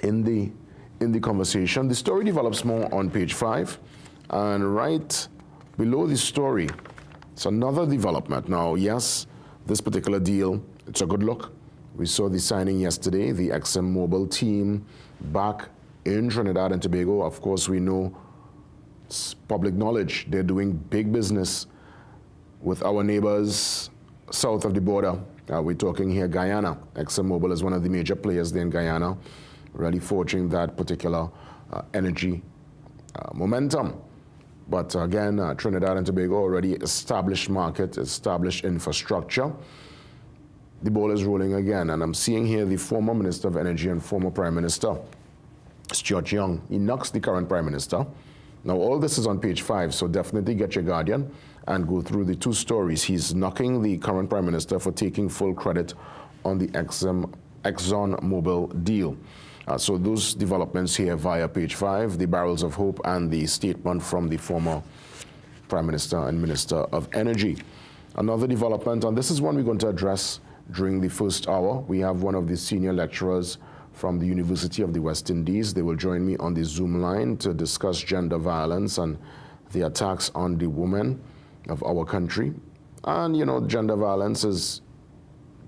in the conversation. The story develops more on page 5, and right below the story, it's another development. Now, yes, this particular deal, it's a good look. We saw the signing yesterday, the ExxonMobil team back in Trinidad and Tobago. Of course, we know it's public knowledge. They're doing big business with our neighbors south of the border. We're talking here Guyana. ExxonMobil is one of the major players there in Guyana, really forging that particular energy momentum. But again, Trinidad and Tobago already established market, established infrastructure. The ball is rolling again, and I'm seeing here the former Minister of Energy and former Prime Minister, Stuart Young. He knocks the current Prime Minister. Now, all this is on page 5, so definitely get your Guardian and go through the two stories. He's knocking the current Prime Minister for taking full credit on the ExxonMobil deal. So those developments here via page 5, the barrels of hope and the statement from the former Prime Minister and Minister of Energy. Another development, and this is one we're going to address during the first hour. We have one of the senior lecturers from the University of the West Indies. They will join me on the Zoom line to discuss gender violence and the attacks on the women of our country. And, you know, gender violence is,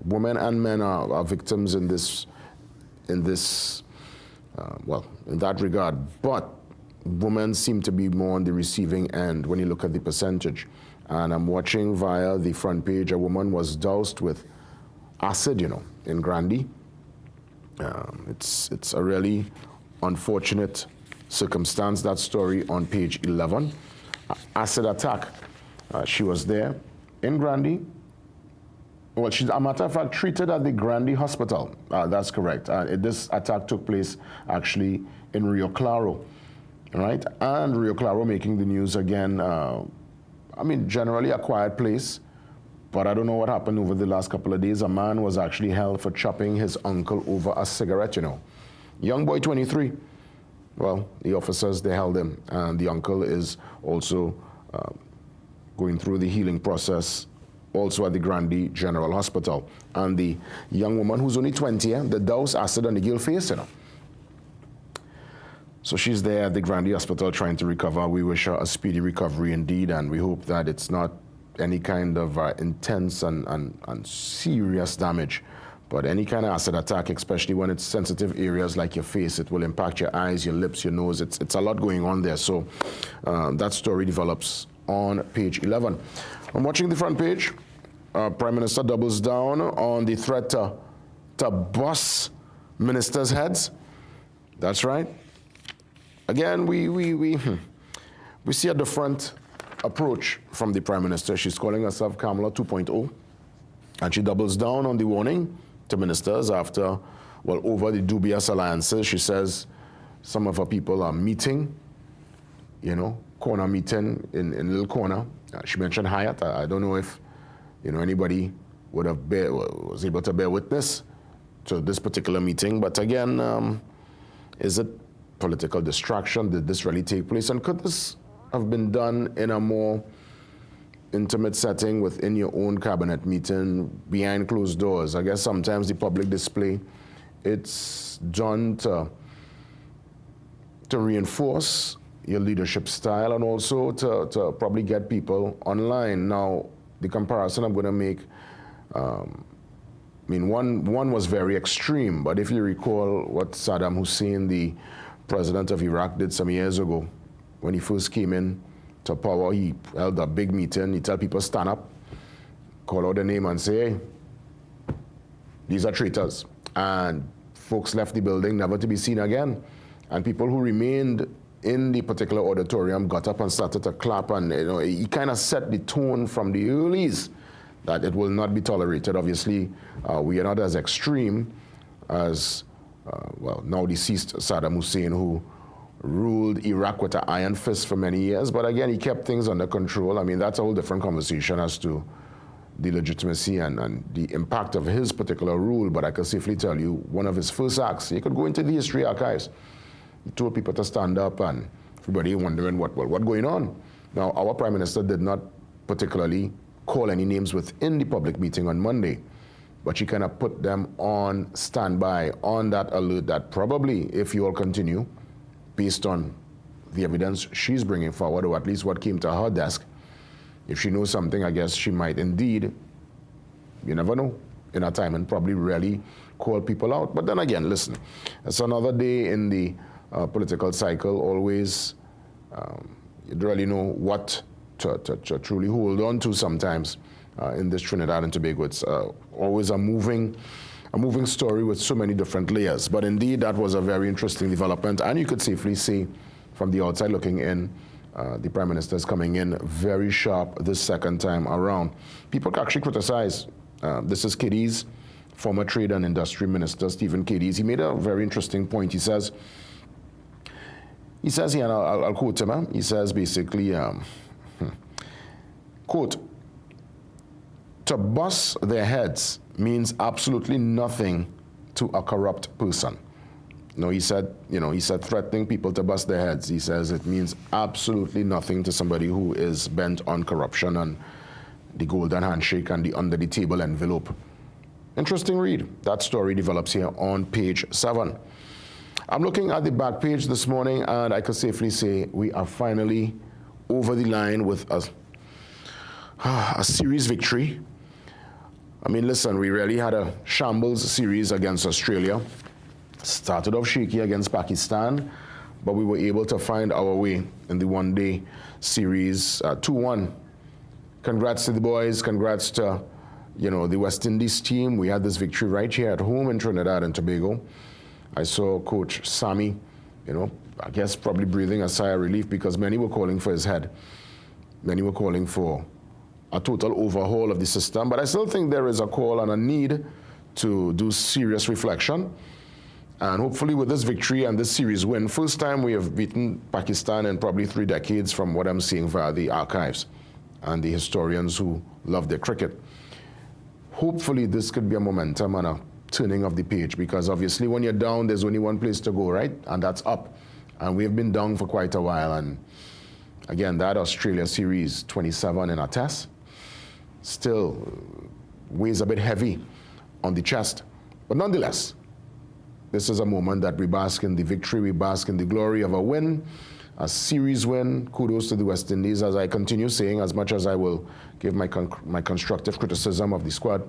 women and men are victims in that regard, but women seem to be more on the receiving end when you look at the percentage. And I'm watching via the front page, a woman was doused with acid, you know, in Grandy. It's a really unfortunate circumstance, that story on page 11. Acid attack. She was there in Grandy. Well, she's, a matter of fact, treated at the Grandy Hospital. That's correct. This attack took place actually in Rio Claro, right? And Rio Claro making the news again. I mean, generally a quiet place, but I don't know what happened over the last couple of days. A man was actually held for chopping his uncle over a cigarette, you know. Young boy, 23. Well, the officers, they held him, and the uncle is also going through the healing process also at the Grandy General Hospital. And the young woman who's only 20, the douse acid on the girl face, you know. So she's there at the Grandy Hospital trying to recover. We wish her a speedy recovery indeed, and we hope that it's not any kind of intense and serious damage. But any kind of acid attack, especially when it's sensitive areas like your face, it will impact your eyes, your lips, your nose. It's a lot going on there. So that story develops on page 11. I'm watching the front page. Prime Minister doubles down on the threat to bust ministers' heads. That's right. Again, we see a different approach from the Prime Minister. She's calling herself Kamala 2.0, and she doubles down on the warning to ministers after, well, over the dubious alliances. She says some of her people are meeting, you know, corner meeting in little corner. She mentioned Hyatt. I don't know if, you know, anybody was able to bear witness to this particular meeting. But again, is it political distraction? Did this really take place? And could this have been done in a more intimate setting within your own cabinet meeting, behind closed doors? I guess sometimes the public display, it's done to reinforce your leadership style and also to probably get people online. Now, the comparison I'm going to make, I mean, one was very extreme, but if you recall what Saddam Hussein, the president of Iraq, did some years ago, when he first came in to power, he held a big meeting. He tell people, stand up, call out the name and say, hey, these are traitors. And folks left the building, never to be seen again. And people who remained in the particular auditorium got up and started to clap, and you know, he kind of set the tone from the earlies that it will not be tolerated. Obviously, we are not as extreme as, well, now deceased Saddam Hussein, who ruled Iraq with an iron fist for many years, but again, he kept things under control. I mean, that's a whole different conversation as to the legitimacy and the impact of his particular rule, but I can safely tell you, one of his first acts, you could go into the history archives. He told people to stand up, and everybody wondering what going on. Now, our Prime Minister did not particularly call any names within the public meeting on Monday, but she kind of put them on standby, on that alert that probably, if you all continue, based on the evidence she's bringing forward, or at least what came to her desk, if she knows something, I guess she might indeed, you never know, in her time, and probably really call people out. But then again, listen, it's another day in the political cycle. Always, you don't really know what to truly hold on to sometimes in this Trinidad and Tobago. It's always a moving story with so many different layers. But indeed, that was a very interesting development, and you could safely see from the outside looking in, the Prime Minister is coming in very sharp this second time around. People actually criticize, this is KD's former Trade and Industry Minister, Stephen Cadiz. He made a very interesting point. He says, and I'll quote him, he says basically, quote, "To bust their heads means absolutely nothing to a corrupt person." No, he said threatening people to bust their heads. He says it means absolutely nothing to somebody who is bent on corruption and the golden handshake and the under the table envelope. Interesting read. That story develops here on page 7. I'm looking at the back page this morning, and I could safely say we are finally over the line with a series victory. I mean, listen, we really had a shambles series against Australia. Started off shaky against Pakistan, but we were able to find our way in the one-day series, 2-1. Congrats to the boys. Congrats to, the West Indies team. We had this victory right here at home in Trinidad and Tobago. I saw Coach Sammy, I guess probably breathing a sigh of relief because many were calling for his head. Many were calling for a total overhaul of the system, but I still think there is a call and a need to do serious reflection. And hopefully with this victory and this series win, first time we have beaten Pakistan in probably 3 decades from what I'm seeing via the archives and the historians who love their cricket. Hopefully this could be a momentum and a turning of the page, because obviously when you're down, there's only one place to go, right? And that's up. And we've been down for quite a while. And again, that Australia series, 27 in a test, still weighs a bit heavy on the chest. But nonetheless, this is a moment that we bask in the victory, we bask in the glory of a win, a series win. Kudos to the West Indies, as I continue saying, as much as I will give my constructive criticism of the squad,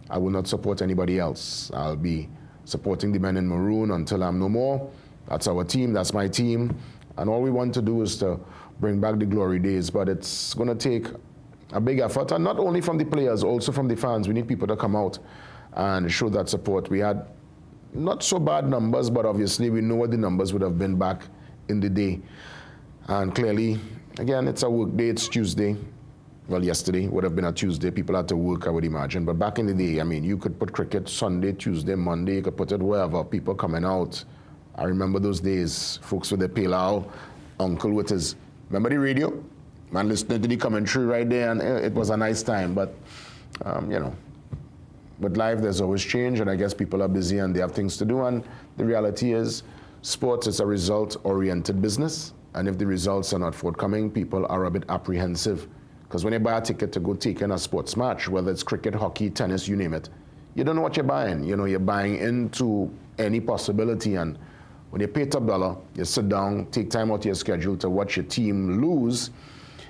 I will not support anybody else. I'll be supporting the men in maroon until I'm no more. That's our team, that's my team. And all we want to do is to bring back the glory days, but it's going to take a big effort, and not only from the players, also from the fans. We need people to come out and show that support. We had not so bad numbers, but obviously we know what the numbers would have been back in the day. And clearly, again, it's a work day, it's Tuesday. Well, yesterday would have been a Tuesday. People had to work, I would imagine. But back in the day, I mean, you could put cricket Sunday, Tuesday, Monday, you could put it wherever, people coming out. I remember those days, folks with their pilau, uncle with his, remember the radio? Man listening to the commentary right there, and it was a nice time. But, with life, there's always change, and I guess people are busy and they have things to do. And the reality is, sports is a result-oriented business. And if the results are not forthcoming, people are a bit apprehensive. Because when you buy a ticket to go take in a sports match, whether it's cricket, hockey, tennis, you name it, you don't know what you're buying. You're buying into any possibility. And when you pay top dollar, you sit down, take time out of your schedule to watch your team lose,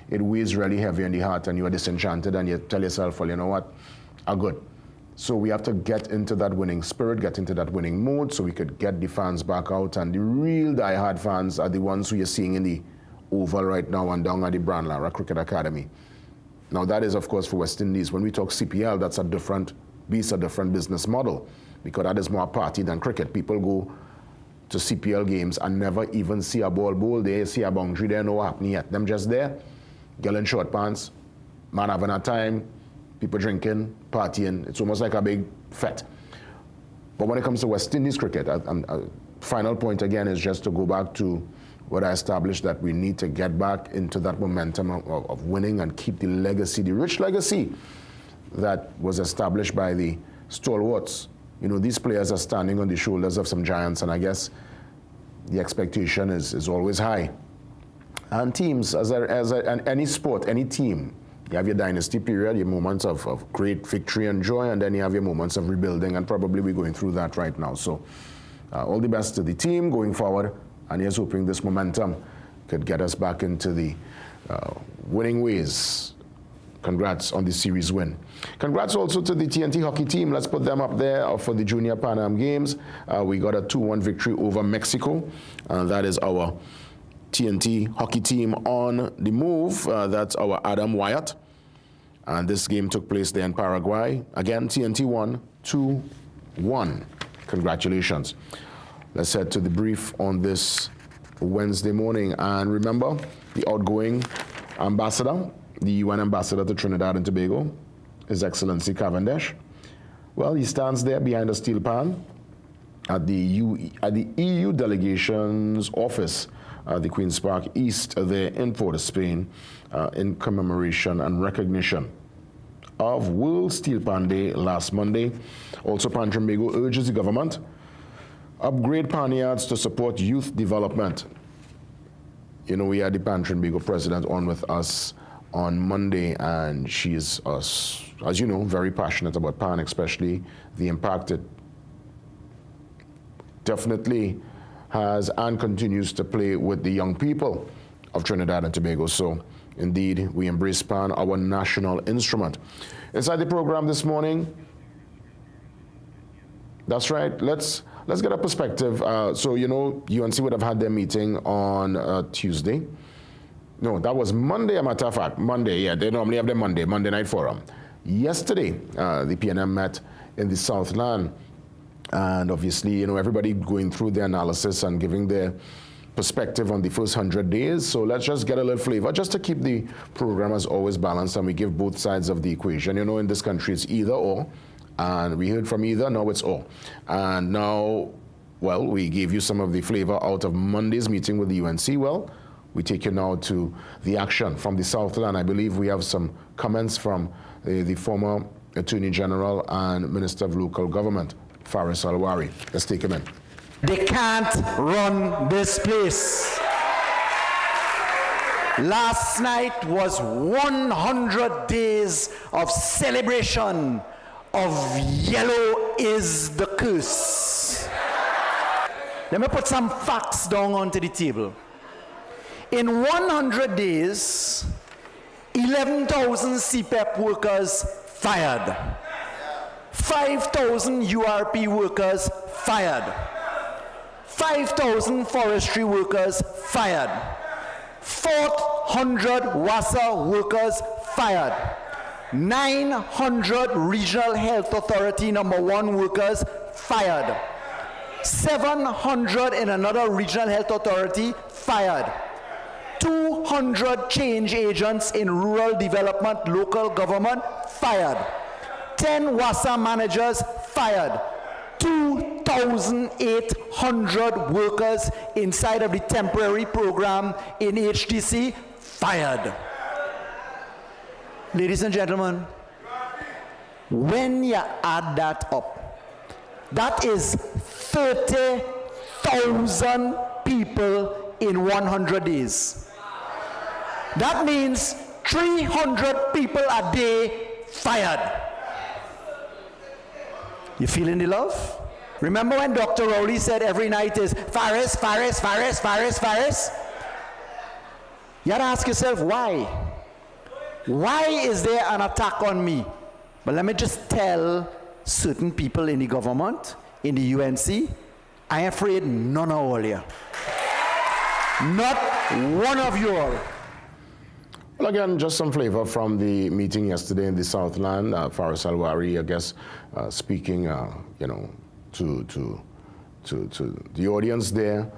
it weighs really heavy on the heart, and you are disenchanted, and you tell yourself, well, you know what, I'm good. So we have to get into that winning spirit, get into that winning mode, so we could get the fans back out. And the real die-hard fans are the ones who you're seeing in the Oval right now and down at the Brand Lara Cricket Academy. Now that is, of course, for West Indies. When we talk CPL, that's a different beast, a different business model, because that is more party than cricket. People go to CPL games and never even see a ball bowl there, see a boundary there, no what happening yet. Them just there, girl in short pants, man having a time, people drinking, partying. It's almost like a big fete. But when it comes to West Indies cricket, final point again is just to go back to what I established, that we need to get back into that momentum of winning and keep the legacy, the rich legacy that was established by the stalwarts. These players are standing on the shoulders of some giants, and I guess the expectation is always high. And teams, as any sport, any team, You have your dynasty period, your moments of great victory and joy, and then you have your moments of rebuilding, and probably we're going through that right now. So all the best to the team going forward, and here's hoping this momentum could get us back into the winning ways. Congrats on the series win. Congrats also to the TNT hockey team. Let's put them up there for the Junior Pan Am Games. We got a 2-1 victory over Mexico. That is our TNT hockey team on the move. That's our Adam Wyatt. And this game took place there in Paraguay. Again, TNT won 2-1. Congratulations. Let's head to the brief on this Wednesday morning. And remember, the outgoing ambassador, the UN ambassador to Trinidad and Tobago, His Excellency Cavendish. Well, he stands there behind a steel pan at the EU delegation's office, the Queen's Park East, there in Port of Spain, in commemoration and recognition of World Steel Pan Day last Monday. Also, Pan Trinbago urges the government upgrade pan yards to support youth development. You know, we had the Pan Trinbago president on with us on Monday, and she is, as you know, very passionate about pan, especially the impact it definitely has and continues to play with the young people of Trinidad and Tobago. So, indeed, we embrace pan, our national instrument. Inside the program this morning, that's right, let's get a perspective. So, you know, UNC would have had their meeting on Tuesday. No, that was Monday, a matter of fact. Monday, yeah, they normally have their Monday night forum. Yesterday, the PNM met in the Southland. And obviously, you know, everybody going through their analysis and giving their perspective on the first 100 days. So let's just get a little flavor, just to keep the program as always balanced, and we give both sides of the equation. You know, in this country, it's either or. And we heard from either, now it's all. And now, well, we gave you some of the flavor out of Monday's meeting with the UNC. Well, we take you now to the action from the Southland. I believe we have some comments from the former Attorney General and Minister of Local Government, Faris Alwari. Let's take him in. They can't run this place. Last night was 100 days of celebration of yellow is the curse. Let me put some facts down onto the table. In 100 days, 11,000 CPEP workers fired. 5,000 URP workers fired. 5,000 forestry workers fired. 400 WASA workers fired. 900 Regional Health Authority number 1 workers fired. 700 in another Regional Health Authority fired. 200 change agents in rural development, local government fired. 10 WASA managers fired. 2,800 workers inside of the temporary program in HTC fired. Ladies and gentlemen, when you add that up, that is 30,000 people in 100 days. That means 300 people a day fired. You feeling the love? Remember when Dr. Rowley said every night is Faris, Faris, Faris, Faris, Faris? You have to ask yourself why? Why is there an attack on me? But let me just tell certain people in the government, in the UNC, I am afraid none of all here. Not one of you all. Well, again, just some flavor from the meeting yesterday in the Southland. Faris Alwari, I guess, speaking, you know, to the audience there,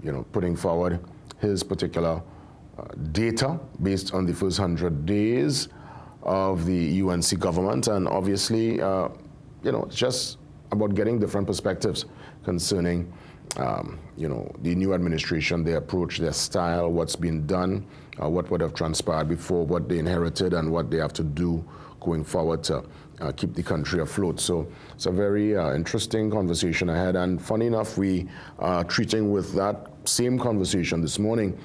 you know, putting forward his particular data based on the first 100 days of the UNC government. And obviously, you know, it's just about getting different perspectives concerning, you know, the new administration, their approach, their style, what's been done, what would have transpired before, what they inherited, and what they have to do going forward to keep the country afloat. So it's a very interesting conversation ahead. And funny enough, we are treating with that same conversation this morning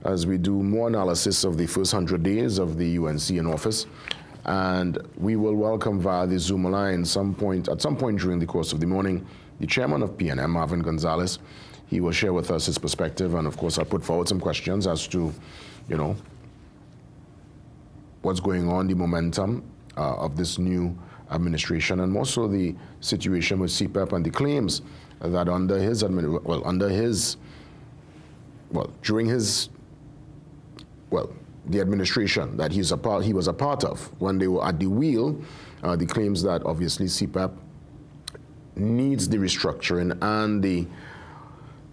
as we do more analysis of the first 100 days of the UNC in office. And we will welcome via the Zoom line at some point during the course of the morning, the chairman of PNM, Marvin Gonzales. He will share with us his perspective, and of course I'll put forward some questions as to, what's going on, the momentum of this new administration, and also the situation with CPEP and the claims that the administration that he was a part of when they were at the wheel, the claims that obviously CPEP needs the restructuring and the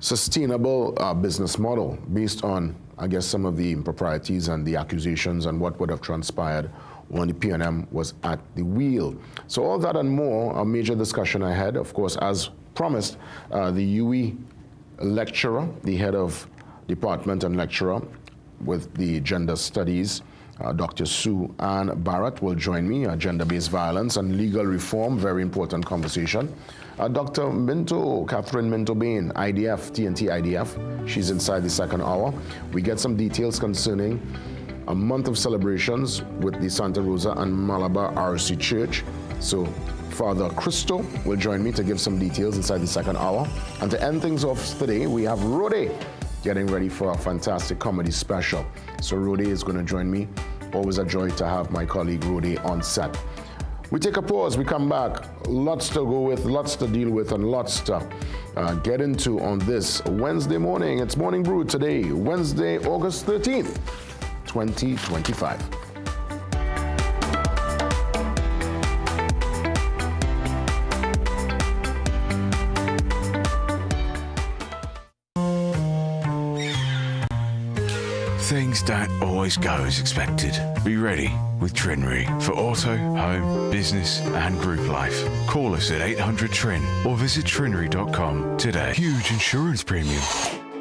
sustainable business model based on, I guess, some of the improprieties and the accusations and what would have transpired when the PNM was at the wheel. So all that and more, a major discussion ahead. Of course, as promised, the UE lecturer, the head of department and lecturer with the gender studies, Dr. Sue Ann Barrett will join me, gender-based violence and legal reform, very important conversation. Dr. Catherine Minto-Bain, IDF, TNT IDF, she's inside the second hour. We get some details concerning a month of celebrations with the Santa Rosa and Malabar RC Church. So Father Christo will join me to give some details inside the second hour. And to end things off today, we have Rode getting ready for a fantastic comedy special. So Rode is going to join me. Always a joy to have my colleague Rode on set. We take a pause, we come back. Lots to go with, lots to deal with, and lots to get into on this Wednesday morning. It's Morning Brew today, Wednesday, August 13th, 2025. Things don't always go as expected. Be ready with Trinry for auto, home, business and group life. Call us at 800-TRIN or visit trinry.com today. Huge insurance premium.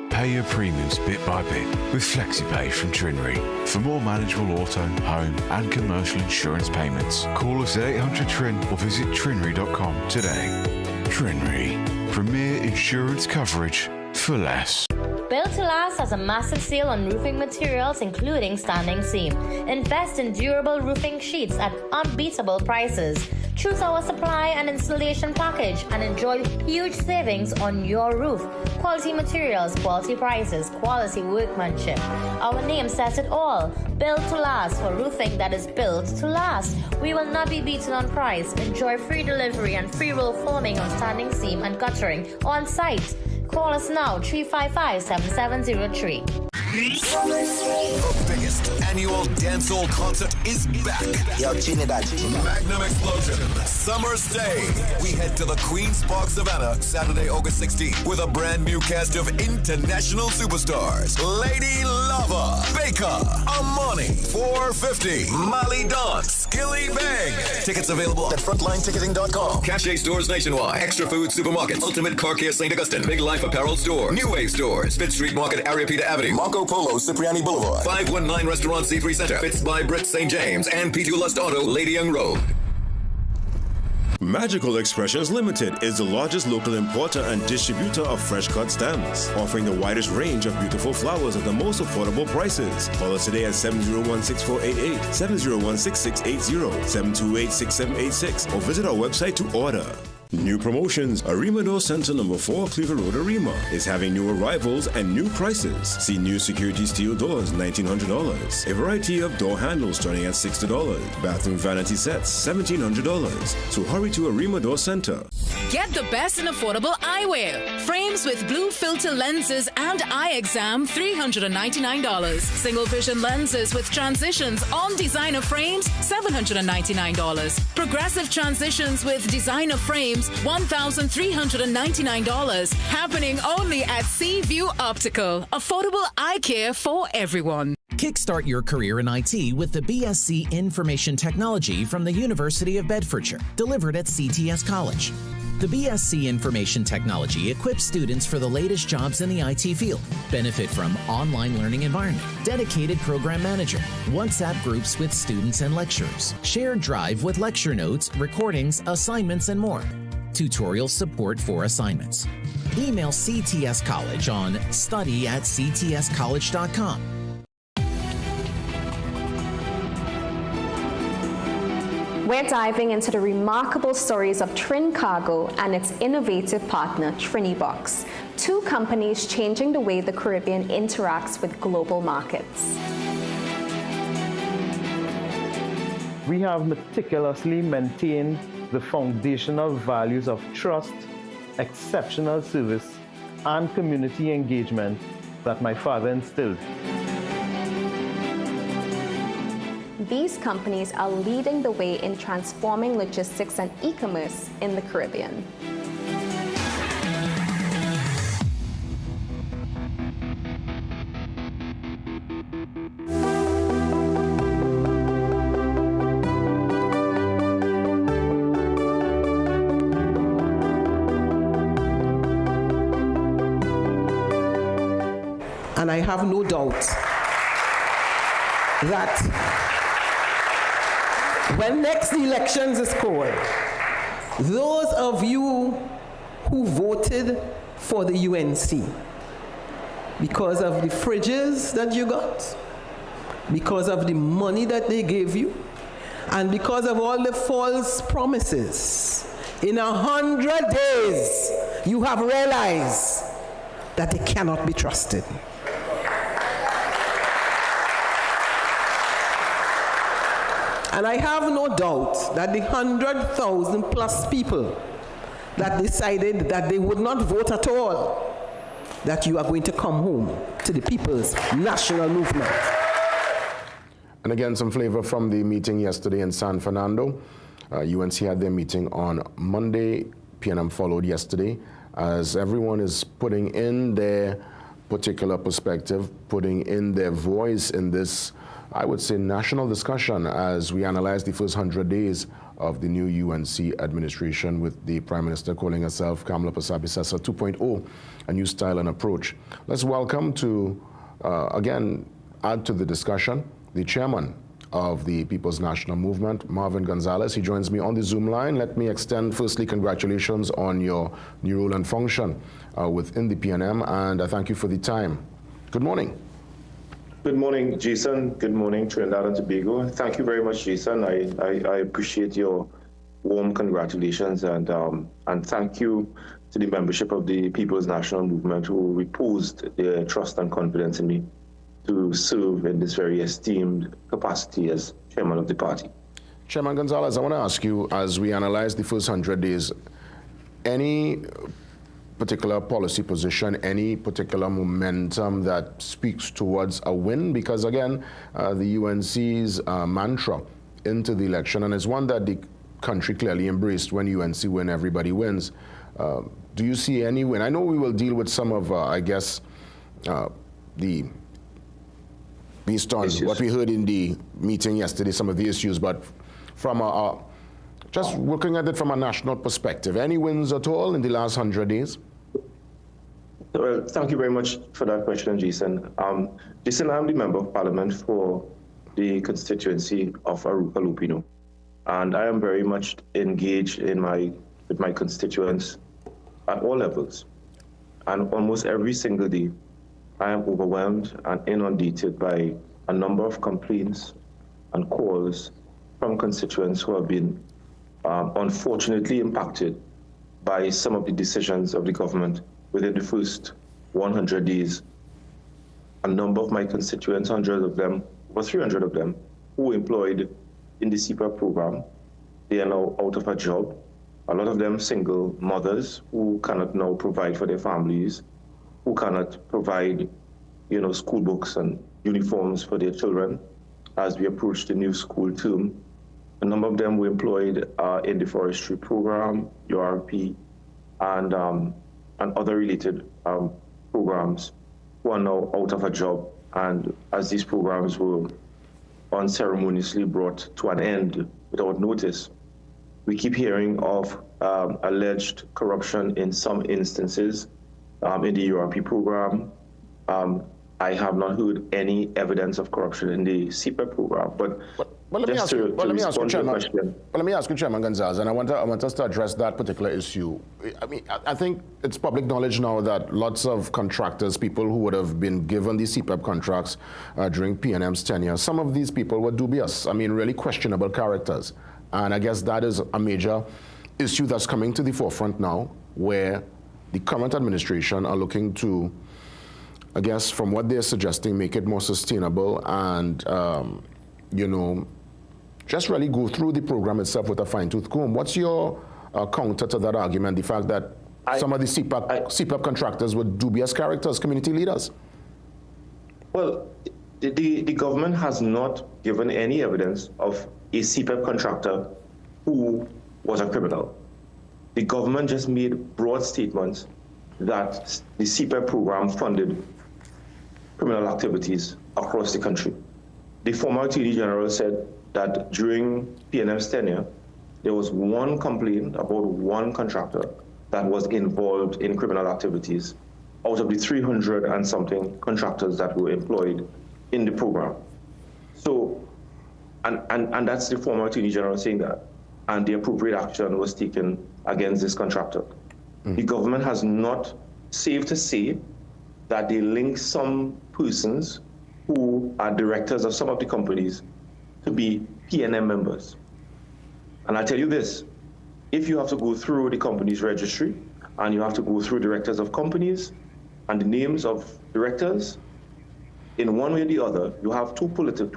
Pay your premiums bit by bit with FlexiPay from Trinry. For more manageable auto, home and commercial insurance payments, call us at 800-TRIN or visit trinry.com today. Trinry. Premier insurance coverage for less. Built to Last has a massive sale on roofing materials, including standing seam. Invest in durable roofing sheets at unbeatable prices. Choose our supply and installation package and enjoy huge savings on your roof. Quality materials, quality prices, quality workmanship. Our name says it all. Built to Last for roofing that is built to last. We will not be beaten on price. Enjoy free delivery and free roll forming on standing seam and guttering on site. Call us now, 355-7703. The biggest annual dancehall concert is back. Yo, Trinidad. Magnum Explosion. Summer's Day. We head to the Queen's Park Savannah Saturday, August 16th with a brand new cast of international superstars. Lady Lava, Baker, Amani, 450, Molly Don, Skilly Bang. Tickets available at frontlineticketing.com. Cache stores nationwide. Extra Food Supermarket. Ultimate Car Care St. Augustine. Big Life Apparel Store. New Wave Stores. Fifth Street Market, Ariapita Avenue. Marco Polo, Cipriani Boulevard. 519 Restaurant C3 Center. Fitz by Britt St. James. And P2 Lust Auto, Lady Young Road. Magical Expressions Limited is the largest local importer and distributor of fresh cut stems, offering the widest range of beautiful flowers at the most affordable prices. Call us today at 701-6488, 701-6680, 728-6786, or visit our website to order. New promotions. Arima Door Center number 4, Cleveland Road, Arima is having new arrivals and new prices. See new security steel doors, $1,900. A variety of door handles starting at $60. Bathroom vanity sets, $1,700. So hurry to Arima Door Center. Get the best in affordable eyewear. Frames with blue filter lenses and eye exam, $399. Single vision lenses with transitions on designer frames, $799. Progressive transitions with designer frames, $1,399. Happening only at Seaview Optical. Affordable eye care for everyone. Kickstart your career in IT with the BSc Information Technology from the University of Bedfordshire, delivered at CTS College. The BSc Information Technology equips students for the latest jobs in the IT field. Benefit from online learning environment, dedicated program manager, WhatsApp groups with students and lecturers, shared drive with lecture notes, recordings, assignments, and more. Tutorial support for assignments. Email CTS College on study@ctscollege.com We're diving into the remarkable stories of Trin Cargo and its innovative partner, Trinibox, two companies changing the way the Caribbean interacts with global markets. We have meticulously maintained the foundational values of trust, exceptional service, and community engagement that my father instilled. These companies are leading the way in transforming logistics and e-commerce in the Caribbean. And I have no doubt that when next elections is called, those of you who voted for the UNC because of the fridges that you got, because of the money that they gave you, and because of all the false promises, in 100 days you have realized that they cannot be trusted. And I have no doubt that the 100,000 plus people that decided that they would not vote at all, that you are going to come home to the people's national movement. And again, some flavor from the meeting yesterday in San Fernando. UNC had their meeting on Monday. PNM followed yesterday, as everyone is putting in their particular perspective, putting in their voice in this, I would say, national discussion as we analyze the first 100 days of the new UNC administration, with the Prime Minister calling herself Kamala Persaud-Bissessar 2.0, a new style and approach. Let's welcome to, again, add to the discussion, the chairman of the People's National Movement, Marvin Gonzales. He joins me on the Zoom line. Let me extend, firstly, congratulations on your new role and function within the PNM, and I thank you for the time. Good morning. Good morning, Jason. Good morning, Trinidad and Tobago. Thank you very much, Jason. I appreciate your warm congratulations, and thank you to the membership of the People's National Movement who reposed their trust and confidence in me to serve in this very esteemed capacity as chairman of the party. Chairman Gonzales, I want to ask you, as we analyze the first 100 days, any particular policy position, any particular momentum that speaks towards a win? Because again, the UNC's mantra into the election, and it's one that the country clearly embraced: when UNC win, everybody wins. Do you see any win? I know we will deal with some of, I guess, based on what we heard in the meeting yesterday, some of the issues, but from just looking at it from a national perspective, any wins at all in the last 100 days? Well, thank you very much for that question, Jason. Jason, I'm the Member of Parliament for the constituency of Arupa Lupino, and I am very much engaged with my constituents at all levels. And almost every single day, I am overwhelmed and inundated by a number of complaints and calls from constituents who have been unfortunately impacted by some of the decisions of the government within the first 100 days. A number of my constituents, 100 of them, over 300 of them, who were employed in the CPAP program, they are now out of a job. A lot of them single mothers who cannot now provide for their families, who cannot provide, school books and uniforms for their children as we approach the new school term. A number of them were employed in the forestry program, URP, and other related programs, who are now out of a job. And as these programs were unceremoniously brought to an end without notice, we keep hearing of alleged corruption in some instances in the URP program. I have not heard any evidence of corruption in the CPAP program. But let me ask you, Chairman Gonzales, and I want us to address that particular issue. I mean, I think it's public knowledge now that lots of contractors, people who would have been given these CPAP contracts during PNM's tenure, some of these people were dubious. I mean, really questionable characters. And I guess that is a major issue that's coming to the forefront now, where the current administration are looking to, I guess, from what they're suggesting, make it more sustainable and, you know, just really go through the program itself with a fine-tooth comb. What's your counter to that argument, the fact that some of the CPAP contractors were dubious characters, community leaders? Well, the government has not given any evidence of a CPAP contractor who was a criminal. The government just made broad statements that the CPAP program funded criminal activities across the country. The former Attorney General said that during PNM's tenure, there was one complaint about one contractor that was involved in criminal activities out of the 300 and something contractors that were employed in the program. So, and that's the former Attorney General saying that, and the appropriate action was taken against this contractor. The government has not, safe to say, that they link some persons who are directors of some of the companies to be PNM members. And I'll tell you this, if you have to go through the company's registry and you have to go through directors of companies and the names of directors, in one way or the other, you have two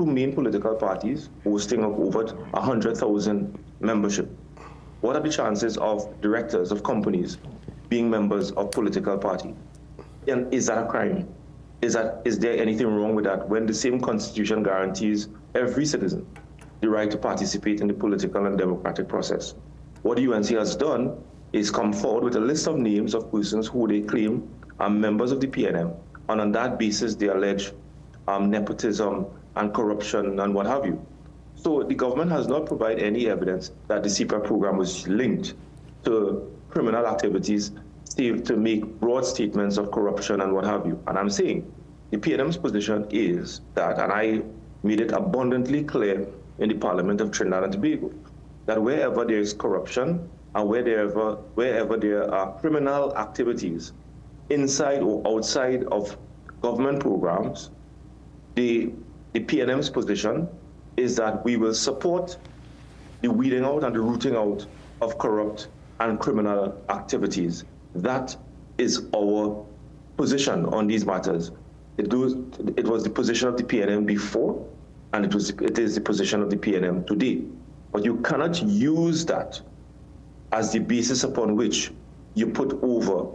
main political parties boasting of over 100,000 membership. What are the chances of directors of companies being members of political party? And is that a crime? Is there anything wrong with that when the same constitution guarantees every citizen the right to participate in the political and democratic process? What the UNC has done is come forward with a list of names of persons who they claim are members of the PNM, and on that basis they allege nepotism and corruption and what have you. So the government has not provided any evidence that the CPAP program was linked to criminal activities, save to make broad statements of corruption and what have you. And I'm saying the PNM's position is that, and I made it abundantly clear in the Parliament of Trinidad and Tobago, that wherever there is corruption and wherever there are criminal activities inside or outside of government programs, the PNM's position is that we will support the weeding out and the rooting out of corrupt and criminal activities. That is our position on these matters. It was the position of the PNM before, and it is the position of the PNM today. But you cannot use that as the basis upon which you put over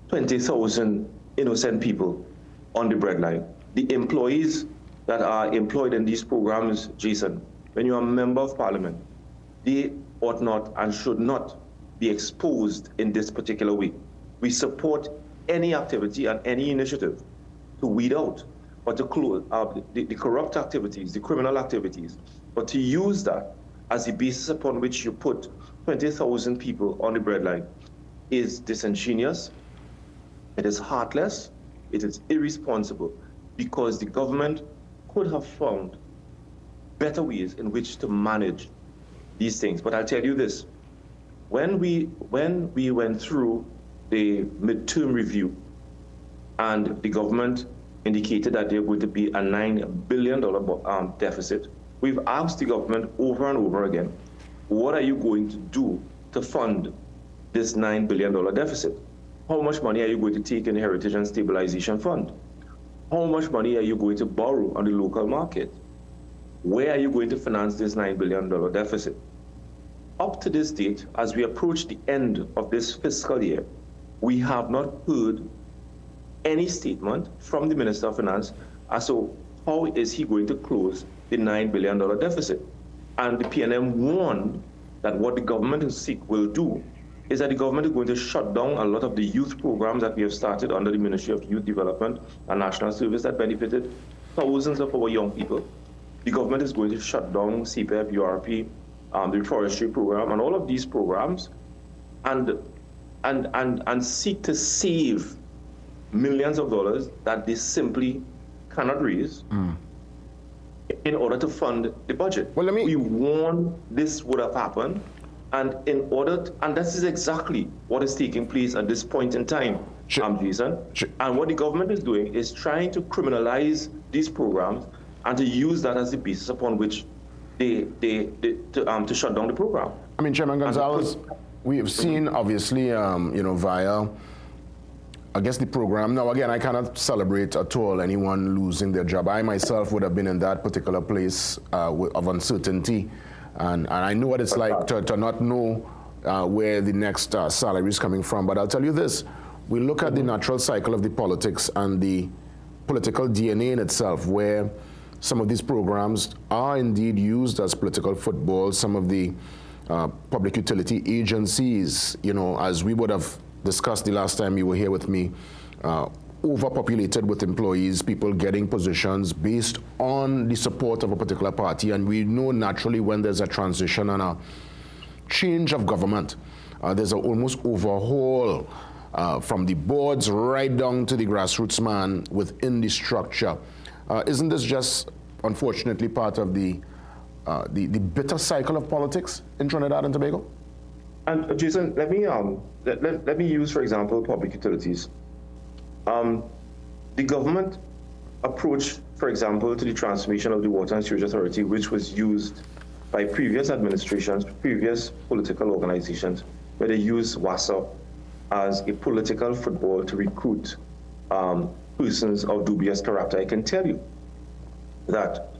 20,000 innocent people on the breadline. The employees that are employed in these programs, Jason, when you're a member of parliament, they ought not and should not be exposed in this particular way. We support any activity and any initiative to weed out, but to close the corrupt activities, the criminal activities, but to use that as the basis upon which you put 20,000 people on the breadline is disingenuous, it is heartless, it is irresponsible, because the government could have found better ways in which to manage these things. But I'll tell you this, when we went through the midterm review and the government indicated that there would be a $9 billion deficit, we've asked the government over and over again, what are you going to do to fund this $9 billion deficit? How much money are you going to take in the Heritage and Stabilization Fund? How much money are you going to borrow on the local market? Where are you going to finance this $9 billion deficit? Up to this date, as we approach the end of this fiscal year, we have not heard any statement from the Minister of Finance as to how is he going to close the $9 billion deficit. And the PNM warned that what the government will do is that the government is going to shut down a lot of the youth programs that we have started under the Ministry of Youth Development and National Service that benefited thousands of our young people. The government is going to shut down CPEP, URP, the forestry program, and all of these programs, and seek to save millions of dollars that they simply cannot raise in order to fund the budget. Well, we warned this would have happened, and this is exactly what is taking place at this point in time, Jason. And what the government is doing is trying to criminalize these programs and to use that as the basis upon which to shut down the program. I mean, Chairman Gonzales, we have seen, obviously, via, I guess, the program. Now, again, I cannot celebrate at all anyone losing their job. I myself would have been in that particular place of uncertainty. And I know what it's like to not know where the next salary is coming from. But I'll tell you this. We look at the natural cycle of the politics and the political DNA in itself, where some of these programs are indeed used as political football. Some of the public utility agencies, as we would have discussed the last time you were here with me, overpopulated with employees, people getting positions based on the support of a particular party. And we know naturally when there's a transition and a change of government, there's an almost overhaul from the boards right down to the grassroots man within the structure. Isn't this just, unfortunately, part of the bitter cycle of politics in Trinidad and Tobago? And Jason, let me use, for example, public utilities. The government approach, for example, to the transformation of the Water and Sewage Authority, which was used by previous administrations, previous political organizations, where they use WASA as a political football to recruit persons of dubious character. I can tell you that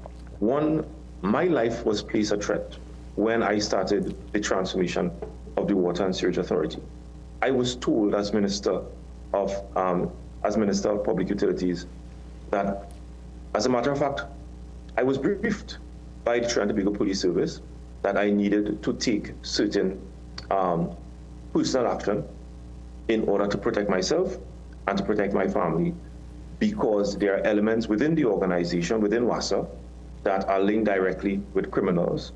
my life was placed at threat when I started the transformation of the Water and Sewage Authority. I was told as Minister of Public Utilities that, as a matter of fact, I was briefed by the Trinidad and Tobago Police Service that I needed to take certain personal action in order to protect myself and to protect my family, because there are elements within the organization, within WASA, that are linked directly with criminals.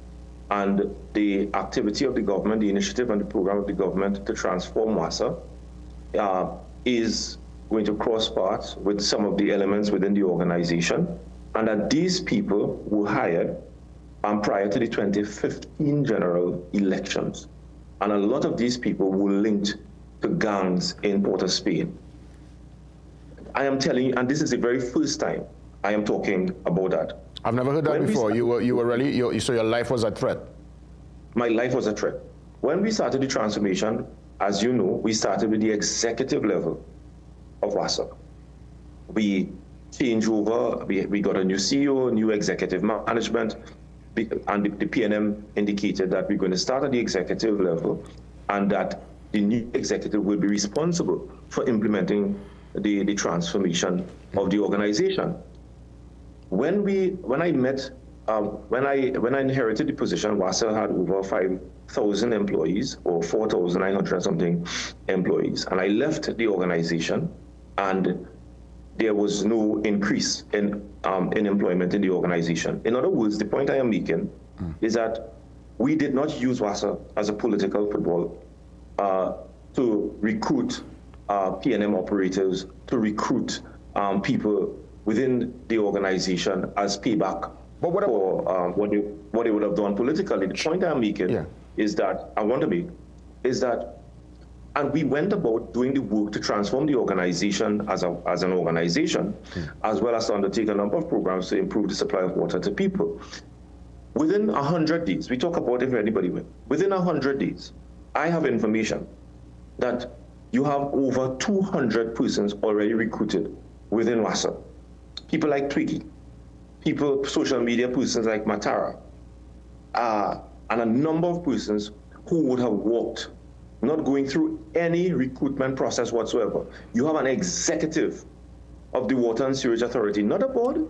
And the activity of the government, the initiative and the program of the government to transform WASA is going to cross paths with some of the elements within the organization, and that these people were hired prior to the 2015 general elections. And a lot of these people were linked to gangs in Port of Spain. I am telling you, and this is the very first time I am talking about that. I've never heard that before. So your life was at threat? My life was a threat. When we started the transformation, as you know, we started with the executive level of WASA. We changed over, we got a new CEO, new executive management, and the PNM indicated that we're going to start at the executive level and that the new executive will be responsible for implementing the transformation of the organization. When I inherited the position, WASA had over 5,000 employees, or 4,900 something employees, and I left the organization, and there was no increase in employment in the organization. In other words, the point I am making is that we did not use WASA as a political football to recruit PNM operators, to recruit people within the organization as payback for what they would have done politically. The point I'm making is that, and we went about doing the work to transform the organization as an organization, as well as to undertake a number of programs to improve the supply of water to people. Within 100 days, we talk about if anybody will, within 100 days, I have information that you have over 200 persons already recruited within WASA. People like Twiggy, social media persons like Matara, and a number of persons who would have walked, not going through any recruitment process whatsoever. You have an executive of the Water and Sewage Authority, not a board,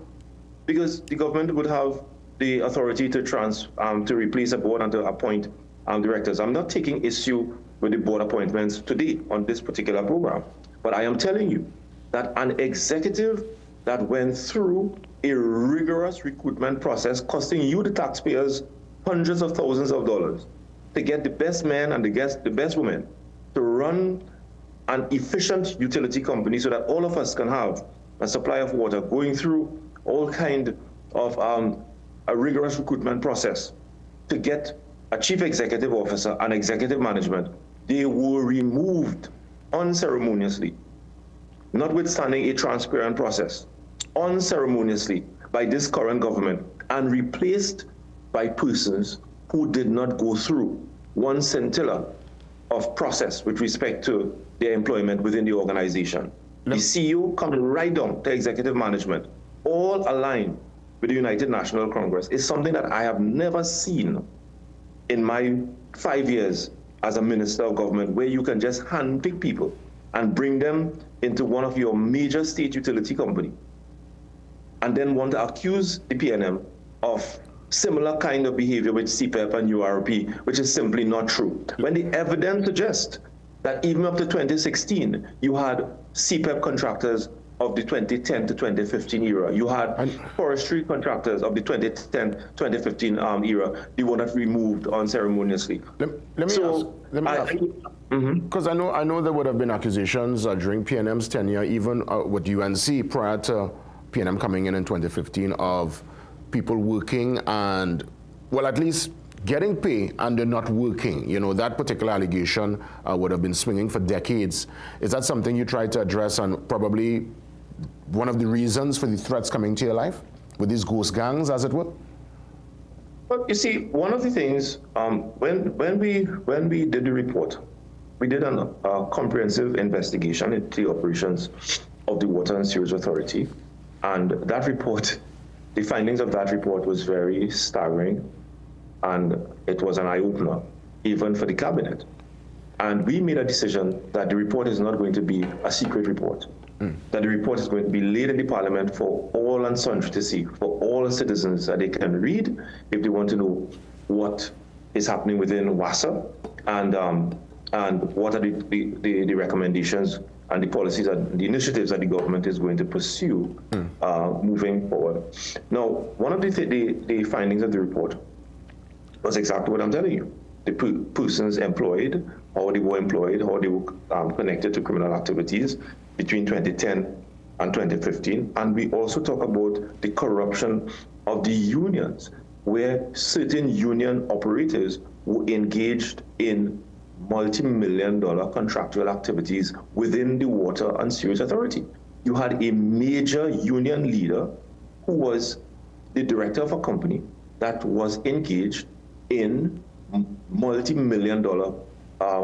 because the government would have the authority to replace a board and to appoint directors. I'm not taking issue with the board appointments today on this particular program, but I am telling you that an executive that went through a rigorous recruitment process costing you, the taxpayers, hundreds of thousands of dollars to get the best men and the best women to run an efficient utility company so that all of us can have a supply of water, going through all kind of a rigorous recruitment process to get a chief executive officer and executive management. They were removed unceremoniously, notwithstanding a transparent process, unceremoniously by this current government, and replaced by persons who did not go through one scintilla of process with respect to their employment within the organization. The CEO coming right down to executive management, all aligned with the United National Congress, is something that I have never seen in my 5 years as a minister of government, where you can just handpick people and bring them into one of your major state utility company, and then want to accuse the PNM of similar kind of behavior with CPEP and URP, which is simply not true. When the evidence suggests that even up to 2016, you had CPEP contractors of the 2010 to 2015 era. You had forestry contractors of the 2010-2015 era. They were not removed unceremoniously. Let me ask, because I know there would have been accusations during PNM's tenure, even with UNC prior to PNM coming in 2015, of people working and, well, at least getting pay and they're not working. You know, that particular allegation would have been swinging for decades. Is that something you try to address, and probably one of the reasons for the threats coming to your life with these ghost gangs, as it were? Well, you see, one of the things, when we did the report, we did a comprehensive investigation into the operations of the Water and Sewage Authority, and that report, the findings of that report was very staggering, and it was an eye-opener, even for the cabinet. And we made a decision that the report is not going to be a secret report, that the report is going to be laid in the parliament for all and sundry to see, for all citizens, that they can read if they want to know what is happening within WASA, and what are the recommendations and the policies and the initiatives that the government is going to pursue moving forward. Now, one of the findings of the report was exactly what I'm telling you. The persons employed, how they were employed, how they were connected to criminal activities between 2010 and 2015. And we also talk about the corruption of the unions, where certain union operators were engaged in multi-million-dollar contractual activities within the Water and Sewage Authority. You had a major union leader who was the director of a company that was engaged in multi-million-dollar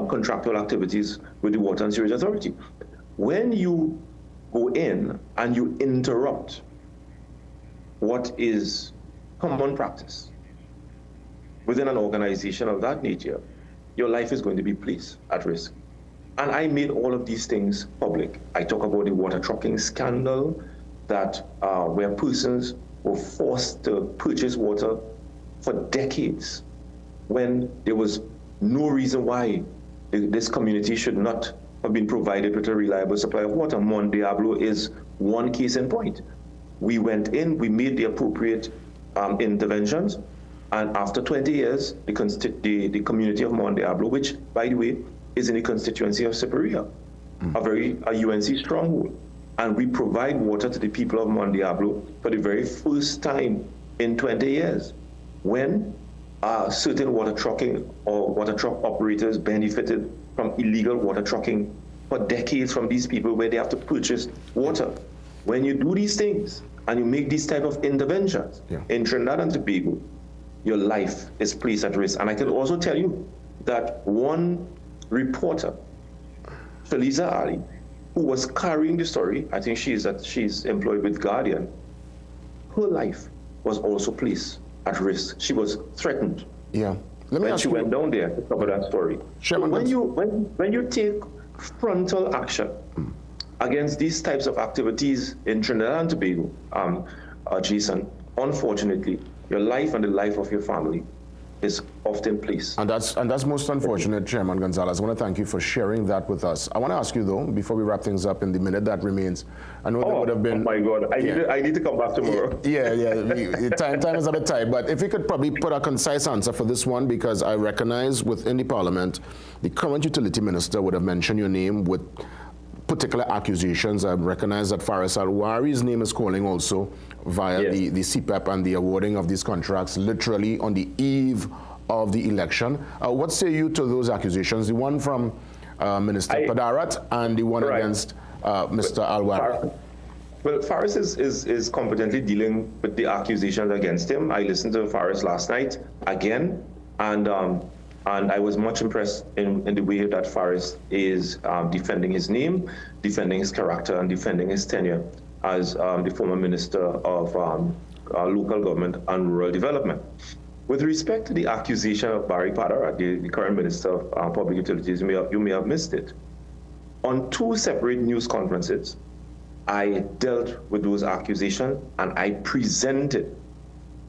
contractual activities with the Water and Sewage Authority. When you go in and you interrupt what is common practice within an organization of that nature, your life is going to be placed at risk. And I made all of these things public. I talk about the water trucking scandal, that where persons were forced to purchase water for decades when there was no reason why this community should not have been provided with a reliable supply of water. Mon Diablo is one case in point. We went in, we made the appropriate interventions, and after 20 years, the community of Mon Diablo, which, by the way, is in the constituency of Superior, a UNC stronghold, and we provide water to the people of Mon Diablo for the very first time in 20 years, when certain water trucking or water truck operators benefited from illegal water trucking for decades from these people, where they have to purchase water. When you do these things and you make these type of interventions in Trinidad and Tobago, your life is placed at risk. And I can also tell you that one reporter, Feliza Ali, who was carrying the story, I think she's employed with Guardian, her life was also placed at risk. She was threatened. Yeah. Let me when ask she you, went down there to cover that story. So when you take frontal action against these types of activities in Trinidad and Tobago, Jason, unfortunately, your life and the life of your family is often placed. And that's most unfortunate, Chairman Gonzales. I want to thank you for sharing that with us. I want to ask you, though, before we wrap things up in the minute that remains, I know there would have been... Oh, my God. I need to come back tomorrow. Time is a bit tight, but if you could probably put a concise answer for this one, because I recognize within the Parliament, the current utility minister would have mentioned your name with particular accusations. I recognize that Faris Al-Wari's name is calling also via the CPEP and the awarding of these contracts literally on the eve of the election. What say you to those accusations? The one from Minister Padarat and the one against Mr. Al-Wari. Well, Faris is competently dealing with the accusations against him. I listened to Faris last night again, and I was much impressed in the way that Faris is defending his name, defending his character, and defending his tenure as the former Minister of Local Government and Rural Development. With respect to the accusation of Barry Potter, the current Minister of Public Utilities, you may have missed it. On 2 separate news conferences, I dealt with those accusations and I presented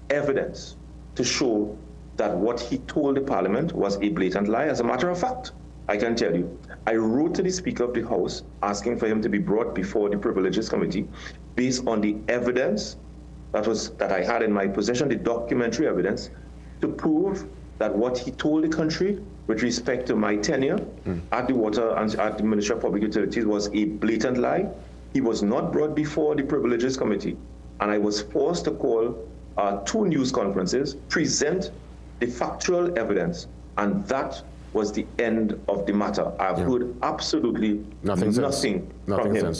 evidence to show that what he told the Parliament was a blatant lie. As a matter of fact, I can tell you, I wrote to the Speaker of the House asking for him to be brought before the Privileges Committee based on the evidence that I had in my possession, the documentary evidence, to prove that what he told the country with respect to my tenure at the Water and at the Ministry of Public Utilities was a blatant lie. He was not brought before the Privileges Committee, and I was forced to call 2 news conferences, present the factual evidence, and that was the end of the matter. I've heard absolutely nothing from him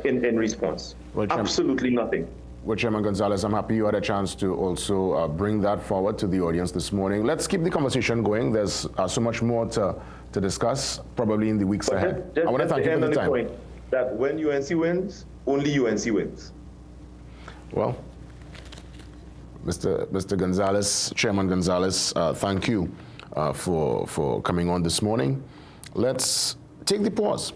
in response. Well, absolutely nothing. Well, Chairman Gonzales, I'm happy you had a chance to also bring that forward to the audience this morning. Let's keep the conversation going. There's so much more to discuss, probably in the weeks ahead. I want to thank you for the time. Point that when UNC wins, only UNC wins. Well, Mr. Gonzales, Chairman Gonzales, thank you for coming on this morning. Let's take the pause.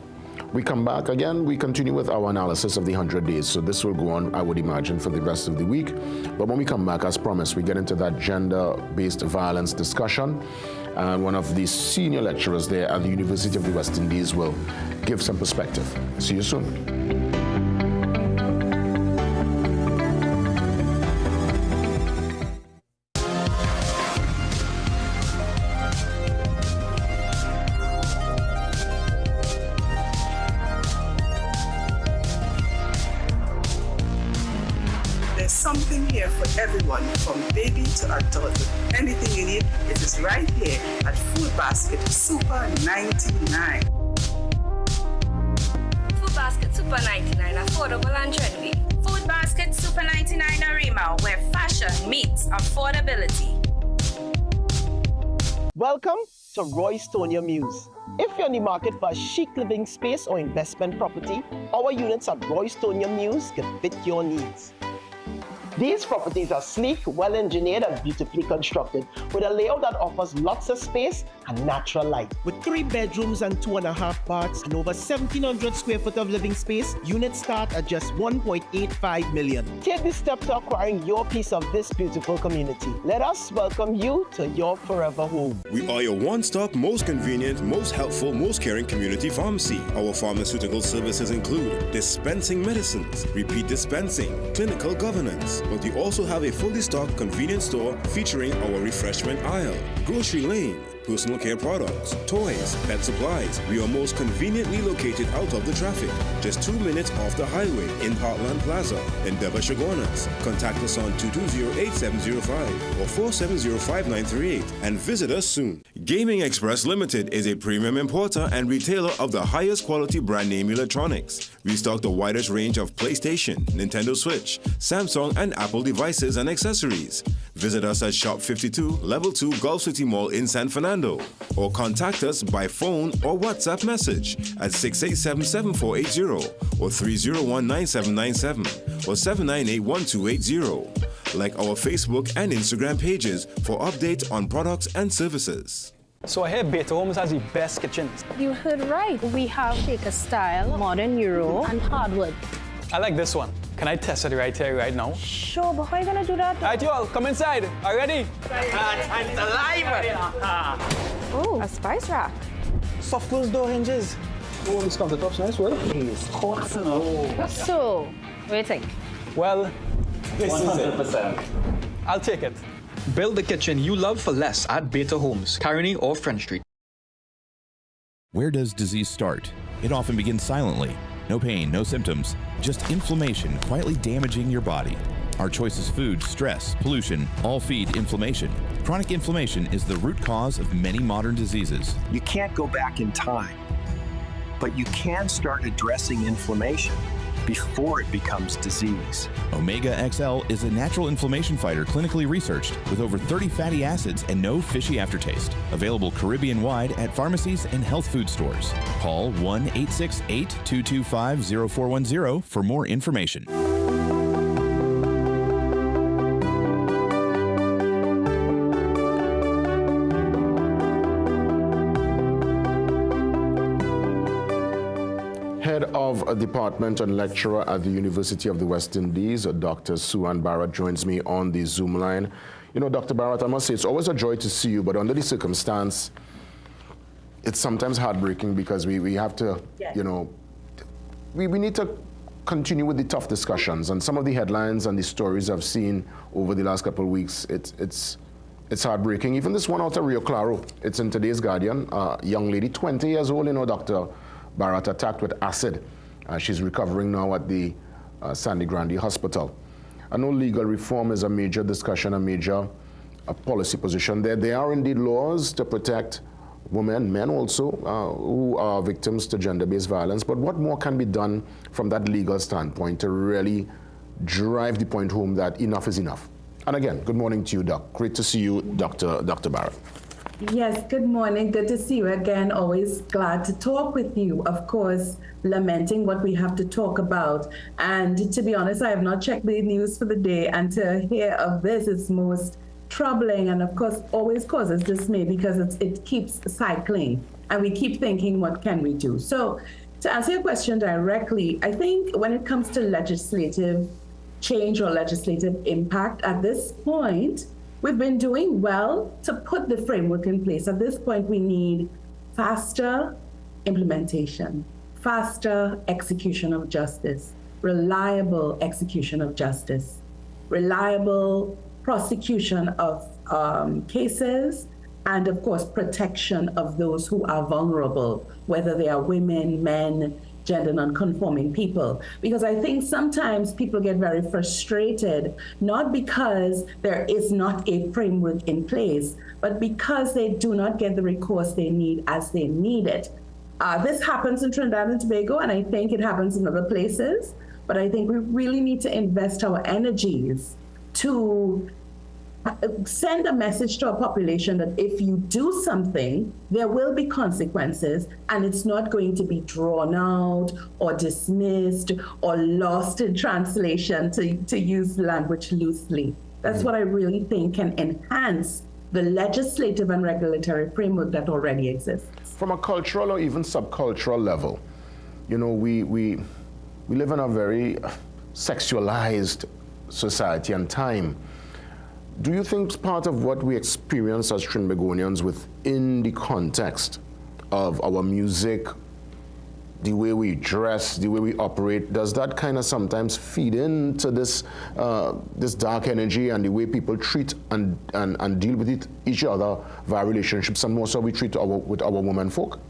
We come back again, we continue with our analysis of the 100 days. So this will go on, I would imagine, for the rest of the week. But when we come back, as promised, we get into that gender-based violence discussion. And one of the senior lecturers there at the University of the West Indies will give some perspective. See you soon. Something here for everyone, from baby to adult. Anything you need, it is right here at Food Basket Super 99. Food Basket Super 99, affordable and trendy. Food Basket Super 99 Arima, where fashion meets affordability. Welcome to Roystonia Muse. If you're in the market for a chic living space or investment property, our units at Roystonia Muse can fit your needs. These properties are sleek, well-engineered and beautifully constructed with a layout that offers lots of space and natural light. With 3 bedrooms and 2.5 baths and over 1,700 square foot of living space, units start at just $1.85 million. Take this step to acquiring your piece of this beautiful community. Let us welcome you to your forever home. We are your one-stop, most convenient, most helpful, most caring community pharmacy. Our pharmaceutical services include dispensing medicines, repeat dispensing, clinical governance, but we also have a fully stocked convenience store featuring our refreshment aisle, grocery lane, personal care products, toys, pet supplies. We are most conveniently located out of the traffic, just 2 minutes off the highway in Heartland Plaza, in Devashagonas. Contact us on 220-8705 or 470-5938 and visit us soon. Gaming Express Limited is a premium importer and retailer of the highest quality brand name electronics. We stock the widest range of PlayStation, Nintendo Switch, Samsung and Apple devices and accessories. Visit us at Shop 52, Level 2 Gulf City Mall in San Fernando, or contact us by phone or WhatsApp message at 687-7480 or 301-9797 or 798-1280. Like our Facebook and Instagram pages for updates on products and services. So I hear Beta Homes has the best kitchens. You heard right. We have Shaker style, modern Euro, and hardwood. I like this one. Can I test it right here, right now? Sure, but how are you gonna do that? All right, y'all, come inside. Are you ready? Time's alive! Oh, a spice rack. Soft closed door hinges. Oh, this countertop's nice, well. It's hot. So, what do you think? Well, this 100%. Is it. I'll take it. Build the kitchen you love for less at Beta Homes, Caroni or French Street. Where does disease start? It often begins silently. No pain, no symptoms, just inflammation quietly damaging your body. Our choice is food, stress, pollution, all feed inflammation. Chronic inflammation is the root cause of many modern diseases. You can't go back in time, but you can start addressing inflammation. before it becomes disease. Omega XL is a natural inflammation fighter clinically researched with over 30 fatty acids and no fishy aftertaste. Available Caribbean-wide at pharmacies and health food stores. Call 1-868-225-0410 for more information. Head of a department and lecturer at the University of the West Indies, Dr. Suan Barrett, joins me on the Zoom line. You know, Dr. Barrett, I must say it's always a joy to see you, but under the circumstance, it's sometimes heartbreaking because we have to, you know, we need to continue with the tough discussions. And some of the headlines and the stories I've seen over the last couple of weeks, it's heartbreaking. Even this one out of Rio Claro, it's in today's Guardian. A young lady, 20 years old, you know, Dr. Barrett, attacked with acid. She's recovering now at the Sandy Grande Hospital. I know legal reform is a major discussion, a major policy position there. There are indeed laws to protect women, men also, who are victims to gender-based violence. But what more can be done from that legal standpoint to really drive the point home that enough is enough? And again, good morning to you, Doc. Great to see you, Dr. Barrett. Yes, good morning. Good to see you again. Always glad to talk with you. Of course, lamenting what we have to talk about. And to be honest, I have not checked the news for the day, and to hear of this is most troubling, and of course always causes dismay because it keeps cycling and we keep thinking, what can we do? So to answer your question directly, I think when it comes to legislative change or legislative impact at this point, we've been doing well to put the framework in place. At this point, we need faster implementation, faster execution of justice, reliable execution of justice, reliable prosecution of cases, and of course, protection of those who are vulnerable, whether they are women, men, gender non-conforming people. Because I think sometimes people get very frustrated, not because there is not a framework in place, but because they do not get the recourse they need as they need it. This happens in Trinidad and Tobago, and I think it happens in other places, but I think we really need to invest our energies to send a message to our population that if you do something, there will be consequences, and it's not going to be drawn out or dismissed or lost in translation, to use language loosely. That's what I really think can enhance the legislative and regulatory framework that already exists. From a cultural or even subcultural level, you know, we live in a very sexualized society and time. Do you think part of what we experience as Trinbagonians within the context of our music, the way we dress, the way we operate, does that kind of sometimes feed into this this dark energy and the way people treat and deal with each other via relationships, and more so we treat with our women folk?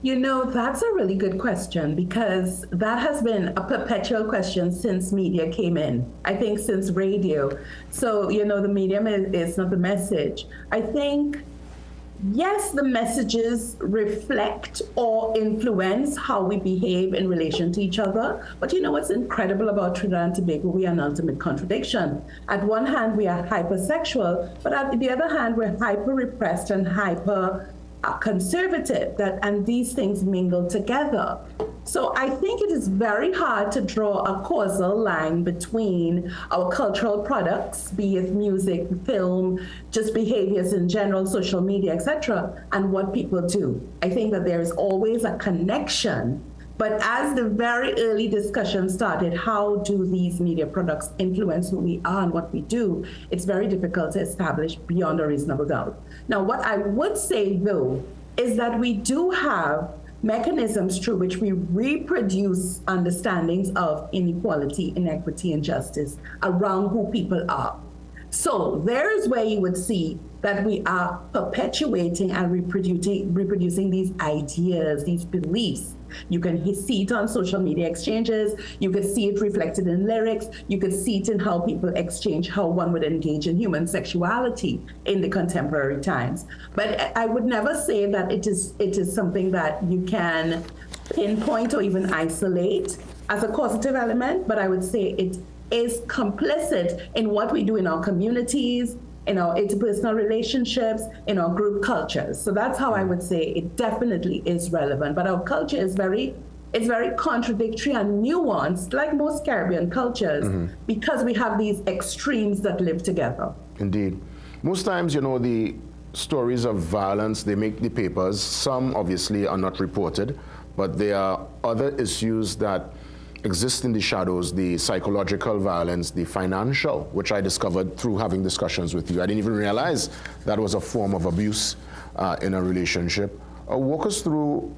You know, that's a really good question, because that has been a perpetual question since media came in, I think since radio. So, you know, the medium is not the message. I think, yes, the messages reflect or influence how we behave in relation to each other. But you know what's incredible about Trinidad and Tobago? We are an ultimate contradiction. At one hand, we are hypersexual, but at the other hand, we're hyper-repressed and conservative, and these things mingle together. So I think it is very hard to draw a causal line between our cultural products, be it music, film, just behaviors in general, social media, etc., and what people do. I think that there is always a connection. But as the very early discussion started, how do these media products influence who we are and what we do? It's very difficult to establish beyond a reasonable doubt. Now, what I would say, though, is that we do have mechanisms through which we reproduce understandings of inequality, inequity, and justice around who people are. So there is where you would see that we are perpetuating and reproducing these ideas, these beliefs. You can see it on social media exchanges. You could see it reflected in lyrics. You could see it in how people exchange, how one would engage in human sexuality in the contemporary times. But I would never say that it is something that you can pinpoint or even isolate. as a causative element, but I would say it is complicit in what we do in our communities, in our interpersonal relationships, in our group cultures. So that's how I would say it definitely is relevant. But our culture is very contradictory and nuanced, like most Caribbean cultures, because we have these extremes that live together. Indeed. Most times, the stories of violence, they make the papers. Some obviously are not reported, but there are other issues that exist in the shadows, the psychological violence, the financial, which I discovered through having discussions with you. I didn't even realize that was a form of abuse in a relationship. Walk us through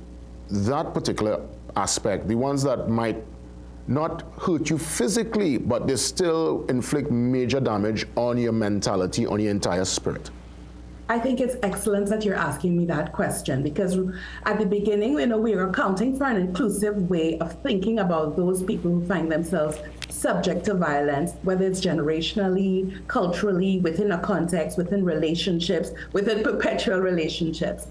that particular aspect, the ones that might not hurt you physically, but they still inflict major damage on your mentality, on your entire spirit. I think it's excellent that you're asking me that question, because at the beginning, we are accounting for an inclusive way of thinking about those people who find themselves subject to violence, whether it's generationally, culturally, within a context, within relationships, within perpetual relationships.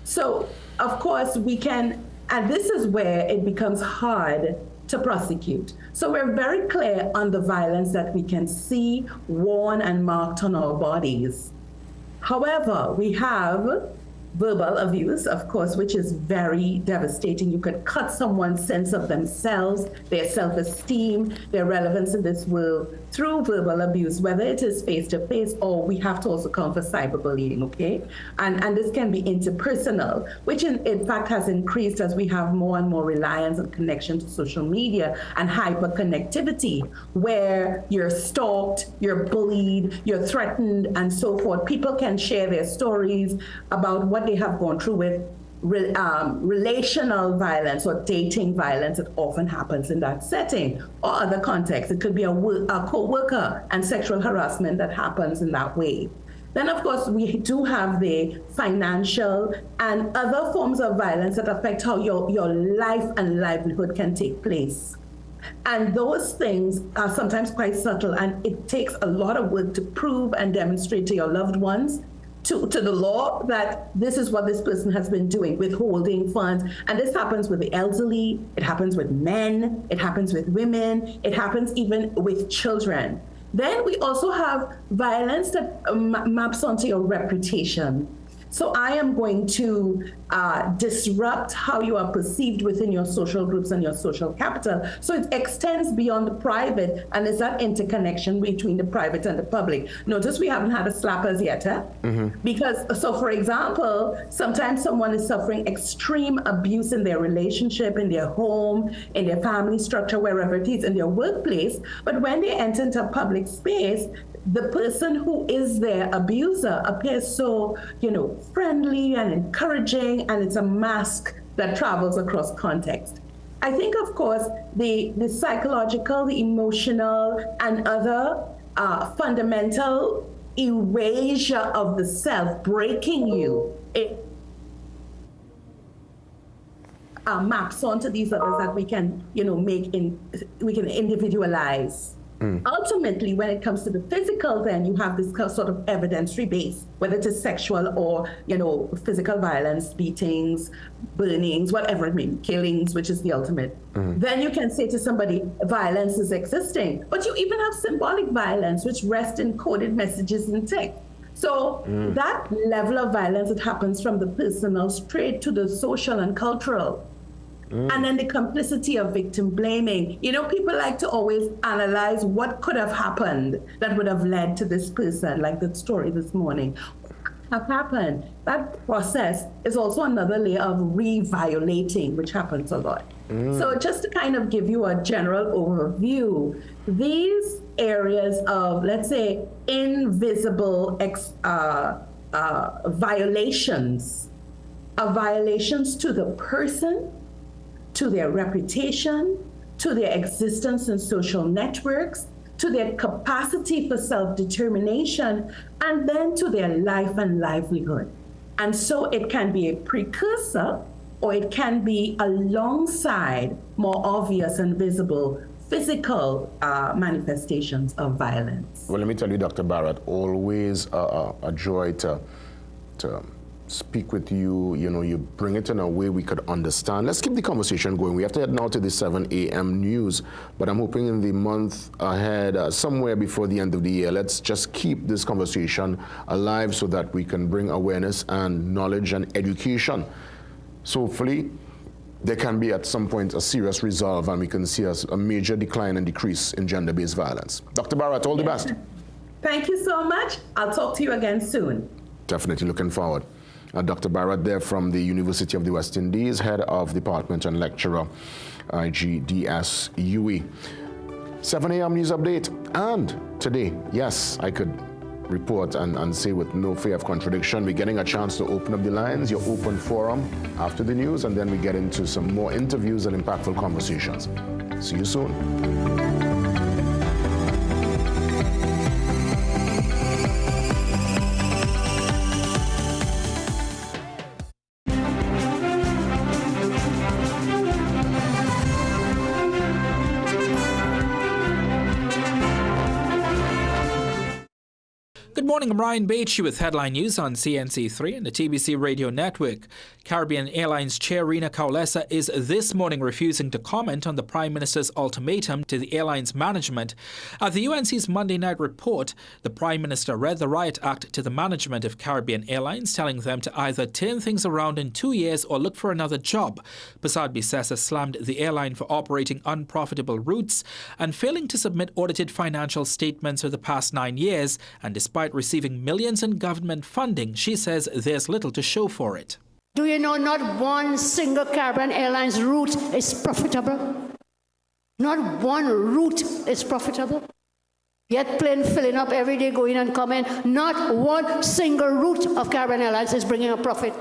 So, of course, we can, and this is where it becomes hard to prosecute. So we're very clear on the violence that we can see, worn, and marked on our bodies. However, we have verbal abuse, of course, which is very devastating. You could cut someone's sense of themselves, their self-esteem, their relevance in this world through verbal abuse, whether it is face-to-face or we have to also count for cyberbullying, okay? And this can be interpersonal, which in fact has increased as we have more and more reliance and connection to social media and hyperconnectivity, where you're stalked, you're bullied, you're threatened, and so forth. People can share their stories about what they have gone through with relational violence or dating violence. It often happens in that setting, or other contexts. It could be a co-worker and sexual harassment that happens in that way. Then, of course, we do have the financial and other forms of violence that affect how your life and livelihood can take place. And those things are sometimes quite subtle, and it takes a lot of work to prove and demonstrate to your loved ones, to the law, that this is what this person has been doing, withholding funds. And this happens with the elderly, it happens with men, it happens with women, it happens even with children. Then we also have violence that maps onto your reputation. So I am going to disrupt how you are perceived within your social groups and your social capital. So it extends beyond the private, and there's that interconnection between the private and the public. Notice we haven't had a slappers yet, huh? Because, so for example, sometimes someone is suffering extreme abuse in their relationship, in their home, in their family structure, wherever it is, in their workplace. But when they enter into a public space, the person who is their abuser appears so, friendly and encouraging, and it's a mask that travels across context. I think, of course, the psychological, the emotional, and other fundamental erasure of the self, breaking you, it maps onto these others that we can, we can individualize. Ultimately, when it comes to the physical, then you have this sort of evidentiary base, whether it is sexual or, physical violence, beatings, burnings, whatever it may be, killings, which is the ultimate. Then you can say to somebody, violence is existing. But you even have symbolic violence, which rests in coded messages in text. So that level of violence that happens from the personal straight to the social and cultural. And then the complicity of victim blaming. People like to always analyze what could have happened that would have led to this person, like the story this morning. What could have happened? That process is also another layer of re-violating, which happens a lot. So just to kind of give you a general overview, these areas of, let's say, invisible violations are violations to the person, to their reputation, to their existence in social networks, to their capacity for self-determination, and then to their life and livelihood. And so it can be a precursor, or it can be alongside more obvious and visible physical manifestations of violence. Well, let me tell you, Dr. Barrett, always a joy to speak with you. You know, you bring it in a way we could understand. Let's keep the conversation going. We have to head now to the 7 a.m. news, but I'm hoping in the month ahead, somewhere before the end of the year, let's just keep this conversation alive so that we can bring awareness and knowledge and education. So hopefully there can be at some point a serious resolve and we can see a major decline and decrease in gender-based violence. Dr. Barrett, all the best. Thank you so much. I'll talk to you again soon. Definitely looking forward. Dr. Barrett there from the University of the West Indies, head of department and lecturer, IGDS UE. 7 a.m. news update. And today, yes, I could report and say with no fear of contradiction, we're getting a chance to open up the lines, your open forum after the news, and then we get into some more interviews and impactful conversations. See you soon. Good morning, I'm Ryan Bates with headline news on CNC3 and the TBC Radio Network. Caribbean Airlines Chair Rina Kaulesa is this morning refusing to comment on the Prime Minister's ultimatum to the airline's management. At the UNC's Monday night report, the Prime Minister read the Riot Act to the management of Caribbean Airlines, telling them to either turn things around in 2 years or look for another job. Prasad Bisesa slammed the airline for operating unprofitable routes and failing to submit audited financial statements for the past 9 years, and despite receiving millions in government funding, she says there's little to show for it. Do you know not one single Caribbean Airlines route is profitable? Not one route is profitable. Yet plane filling up every day, going and coming. Not one single route of Caribbean Airlines is bringing a profit.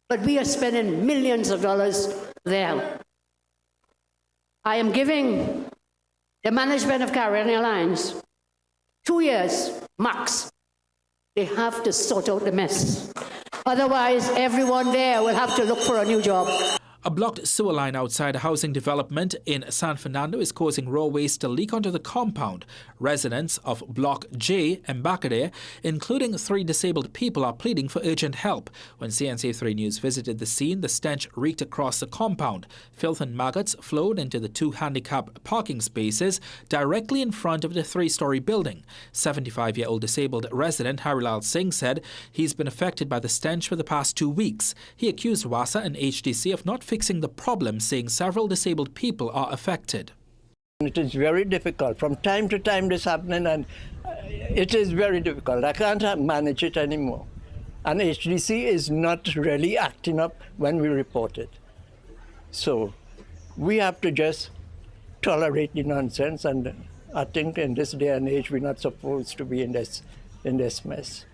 But we are spending millions of dollars there. I am giving the management of Caribbean Airlines 2 years max. They have to sort out the mess. Otherwise, everyone there will have to look for a new job. A blocked sewer line outside a housing development in San Fernando is causing raw waste to leak onto the compound. Residents of Block J, Embacadere, including 3 disabled people, are pleading for urgent help. When CNC3 News visited the scene, the stench reeked across the compound. Filth and maggots flowed into the 2 handicapped parking spaces directly in front of the 3-story building. 75-year-old disabled resident Harilal Singh said he's been affected by the stench for the past 2 weeks. He accused WASA and HDC of not fixing the problem, saying several disabled people are affected. It is very difficult. From time to time this happening, and it is very difficult. I can't manage it anymore. And HDC is not really acting up when we report it. So we have to just tolerate the nonsense, and I think in this day and age we're not supposed to be in this mess.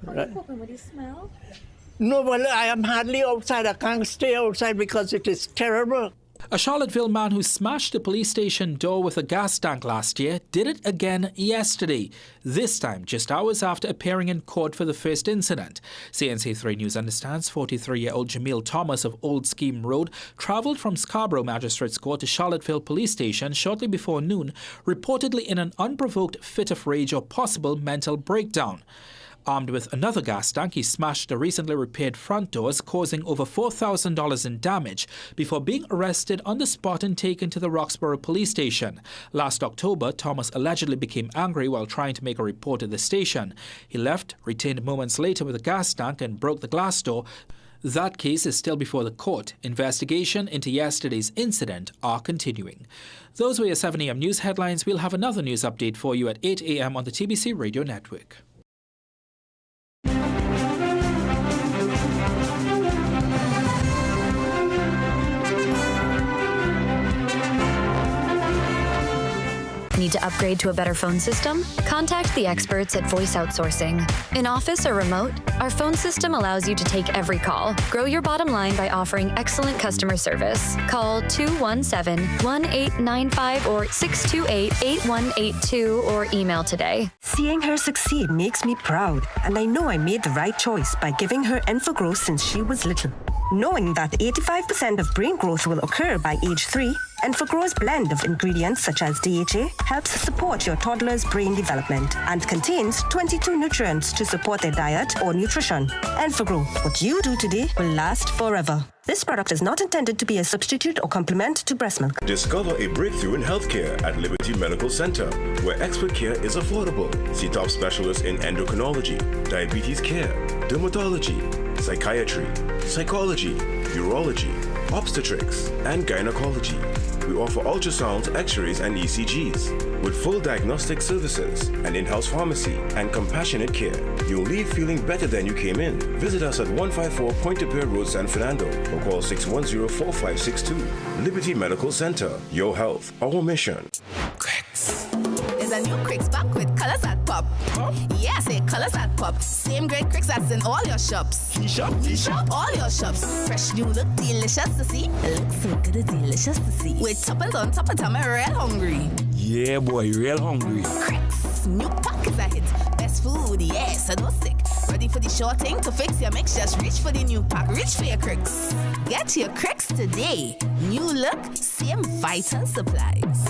Are you coping with the smell? No, well, I am hardly outside. I can't stay outside because it is terrible. A Charlottesville man who smashed a police station door with a gas tank last year did it again yesterday, this time just hours after appearing in court for the first incident. CNC3 News understands 43-year-old Jamil Thomas of Old Scheme Road travelled from Scarborough Magistrates Court to Charlottesville Police Station shortly before noon, reportedly in an unprovoked fit of rage or possible mental breakdown. Armed with another gas tank, he smashed the recently repaired front doors, causing over $4,000 in damage, before being arrested on the spot and taken to the Roxborough police station. Last October, Thomas allegedly became angry while trying to make a report at the station. He left, returned moments later with a gas tank and broke the glass door. That case is still before the court. Investigation into yesterday's incident are continuing. Those were your 7 a.m. news headlines. We'll have another news update for you at 8 a.m. on the TBC Radio Network. Need to upgrade to a better phone system? Contact the experts at Voice Outsourcing. In office or remote, our phone system allows you to take every call. Grow your bottom line by offering excellent customer service. Call 217-1895 or 628-8182 or email today. Seeing her succeed makes me proud, and I know I made the right choice by giving her Enfagrow since she was little. Knowing that 85% of brain growth will occur by age 3, Enfagrow's blend of ingredients such as DHA helps support your toddler's brain development and contains 22 nutrients to support their diet or nutrition. Enfagrow, what you do today will last forever. This product is not intended to be a substitute or complement to breast milk. Discover a breakthrough in healthcare at Liberty Medical Center, where expert care is affordable. See top specialists in endocrinology, diabetes care, dermatology, psychiatry, psychology, urology, obstetrics, and gynecology. We offer ultrasounds, x-rays, and ECGs. With full diagnostic services, an in-house pharmacy, and compassionate care, you'll leave feeling better than you came in. Visit us at 154 Pointe-de-Pierre Road, San Fernando, or call 610-4562. Liberty Medical Center. Your health, our mission. There's a new Cricks pack with colors that pop. Huh? Yeah, say colors that pop. Same great Cricks that's in all your shops. E-shop? All your shops. Fresh new look, delicious to see. It looks so good, it's delicious to see. With toppings on top of me real hungry. Yeah, boy, real hungry. Cricks, new pack is a hit. Best food, yes, I know sick. Ready for the short thing to fix your mix? Just reach for the new pack. Reach for your Cricks. Get your Cricks today. New look, same vital supplies.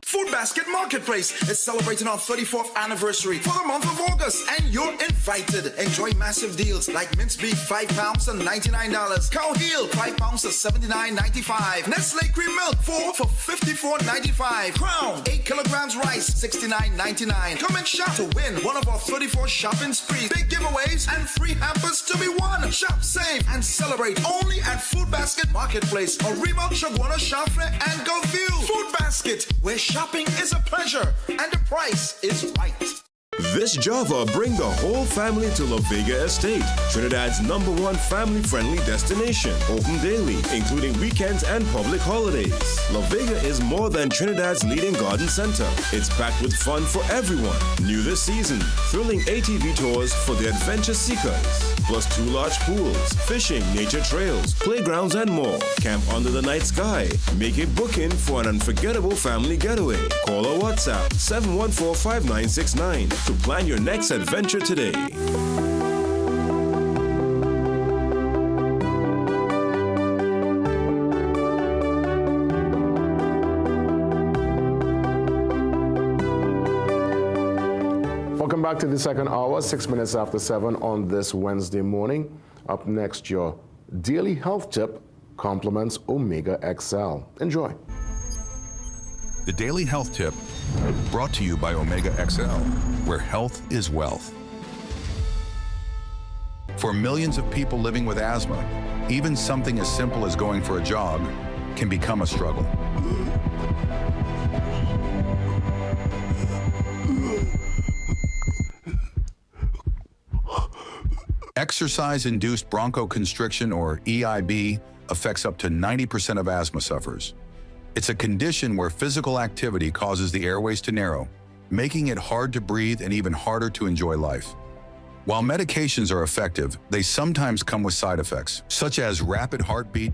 Food Basket Marketplace is celebrating our 34th anniversary for the month of August, and you're invited. Enjoy massive deals like minced beef, 5 pounds and $99. Cow heel, 5 pounds at $79.95. Nestle cream milk, 4 for $54.95. Crown, 8 kilograms rice, $69.99. Come and shop to win one of our 34 shopping sprees. Big giveaways and free hampers to be won. Shop, save, and celebrate only at Food Basket Marketplace, Orima, Shagwana, Shafre, and Gulfview. Food Basket, where shopping is a pleasure and the price is right. This Java bring the whole family to La Vega Estate, Trinidad's #1 family-friendly destination. Open daily, including weekends and public holidays. La Vega is more than Trinidad's leading garden center. It's packed with fun for everyone. New this season, thrilling ATV tours for the adventure seekers. Plus 2 large pools, fishing, nature trails, playgrounds, and more. Camp under the night sky. Make a booking for an unforgettable family getaway. Call or WhatsApp 714-5969 to plan your next adventure today. Welcome back to the second hour, 6 minutes after 7 on this Wednesday morning. Up next, your daily health tip complements Omega XL. Enjoy. The Daily Health Tip, brought to you by Omega XL, where health is wealth. For millions of people living with asthma, even something as simple as going for a jog can become a struggle. Exercise-induced bronchoconstriction, or EIB, affects up to 90% of asthma sufferers. It's a condition where physical activity causes the airways to narrow, making it hard to breathe and even harder to enjoy life. While medications are effective, they sometimes come with side effects, such as rapid heartbeat,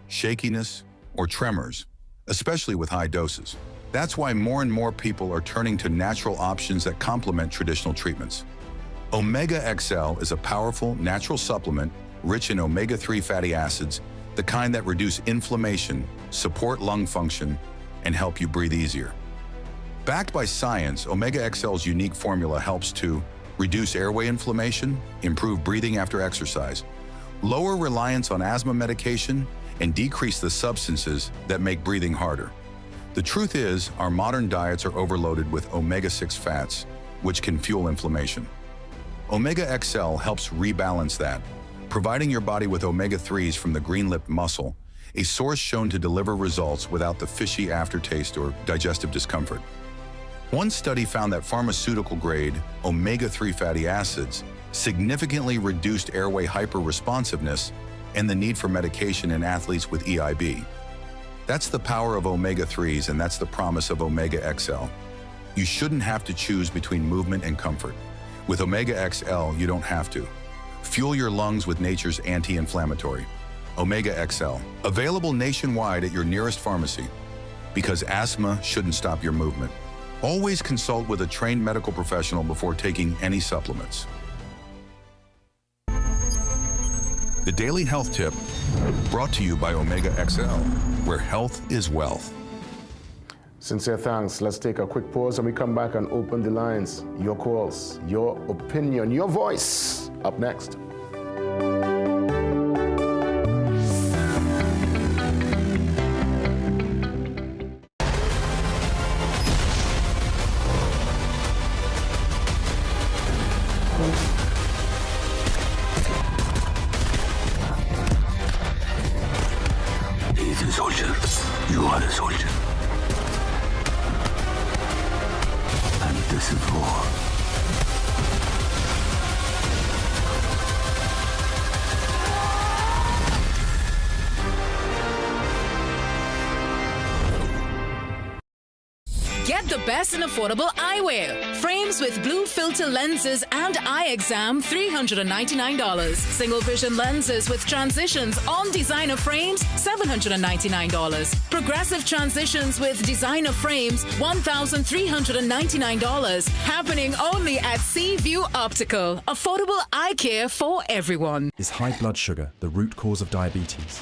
shakiness, or tremors, especially with high doses. That's why more and more people are turning to natural options that complement traditional treatments. Omega XL is a powerful natural supplement rich in omega-3 fatty acids, the kind that reduce inflammation, support lung function, and help you breathe easier. Backed by science, Omega XL's unique formula helps to reduce airway inflammation, improve breathing after exercise, lower reliance on asthma medication, and decrease the substances that make breathing harder. The truth is, our modern diets are overloaded with omega-6 fats, which can fuel inflammation. Omega XL helps rebalance that, providing your body with omega-3s from the green-lipped mussel, a source shown to deliver results without the fishy aftertaste or digestive discomfort. One study found that pharmaceutical-grade omega-3 fatty acids significantly reduced airway hyperresponsiveness and the need for medication in athletes with EIB. That's the power of omega-3s, and that's the promise of Omega XL. You shouldn't have to choose between movement and comfort. With Omega XL, you don't have to. Fuel your lungs with nature's anti-inflammatory. Omega XL, available nationwide at your nearest pharmacy. Because asthma shouldn't stop your movement. Always consult with a trained medical professional before taking any supplements. The Daily Health Tip, brought to you by Omega XL, where health is wealth. Sincere thanks. Let's take a quick pause and we come back and open the lines. Your calls, your opinion, your voice. Up next. He's a soldier. You are a soldier. And this is war. Get the best in affordable eyewear. Frames with blue filter lenses and eye exam, $399. Single vision lenses with transitions on designer frames, $799. Progressive transitions with designer frames, $1,399. Happening only at Seaview Optical. Affordable eye care for everyone. Is high blood sugar the root cause of diabetes?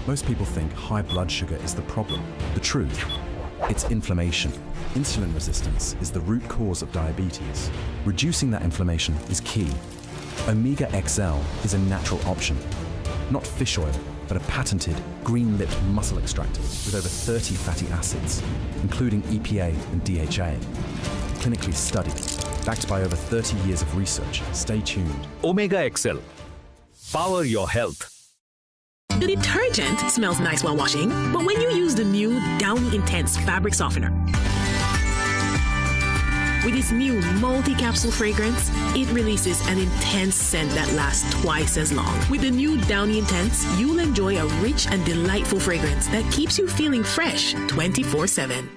Most people think high blood sugar is the problem. The truth, it's inflammation. Insulin resistance is the root cause of diabetes. Reducing that inflammation is key. Omega XL is a natural option. Not fish oil, but a patented green-lipped muscle extractor with over 30 fatty acids, including EPA and DHA. Clinically studied, backed by over 30 years of research. Stay tuned. Omega XL. Power your health. The detergent smells nice while washing, but when you use the new Downy Intense fabric softener, with its new multi-capsule fragrance, it releases an intense scent that lasts twice as long. With the new Downy Intense, you'll enjoy a rich and delightful fragrance that keeps you feeling fresh 24/7.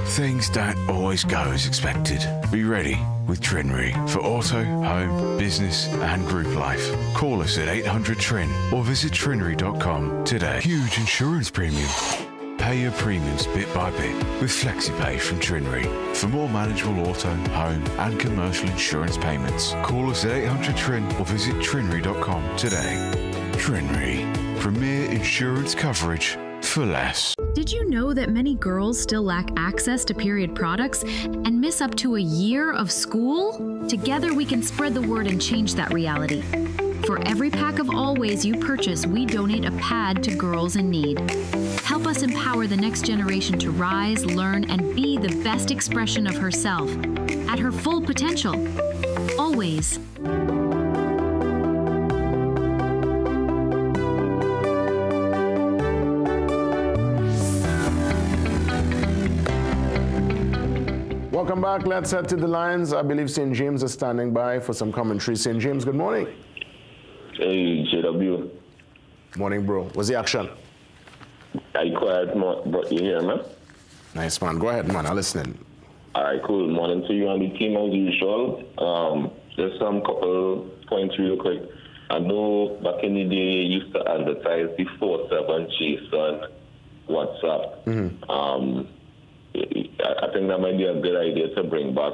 Things don't always go as expected. Be ready with Trinry for auto, home, business and group life. Call us at 800-TRIN or visit trinry.com today. Huge insurance premium. Pay your premiums bit by bit with FlexiPay from Trinry. For more manageable auto, home and commercial insurance payments, call us at 800-TRIN or visit trinry.com today. Trinry. Premier insurance coverage for less. Did you know that many girls still lack access to period products and miss up to a year of school? Together we can spread the word and change that reality. For every pack of Always you purchase, we donate a pad to girls in need. Help us empower the next generation to rise, learn, and be the best expression of herself at her full potential. Always. Welcome back. Let's head to the lines. I believe St. James is standing by for some commentary. St. James, good morning. Hey, JW. Morning, bro. What's the action? I quiet, but you hear me? Nice, man. Go ahead, man. I'm listening. All right, cool. Morning to you and the team as usual. Just some couple points real quick. I know back in the day you used to advertise the 4/7 chase on WhatsApp. I think that might be a good idea to bring back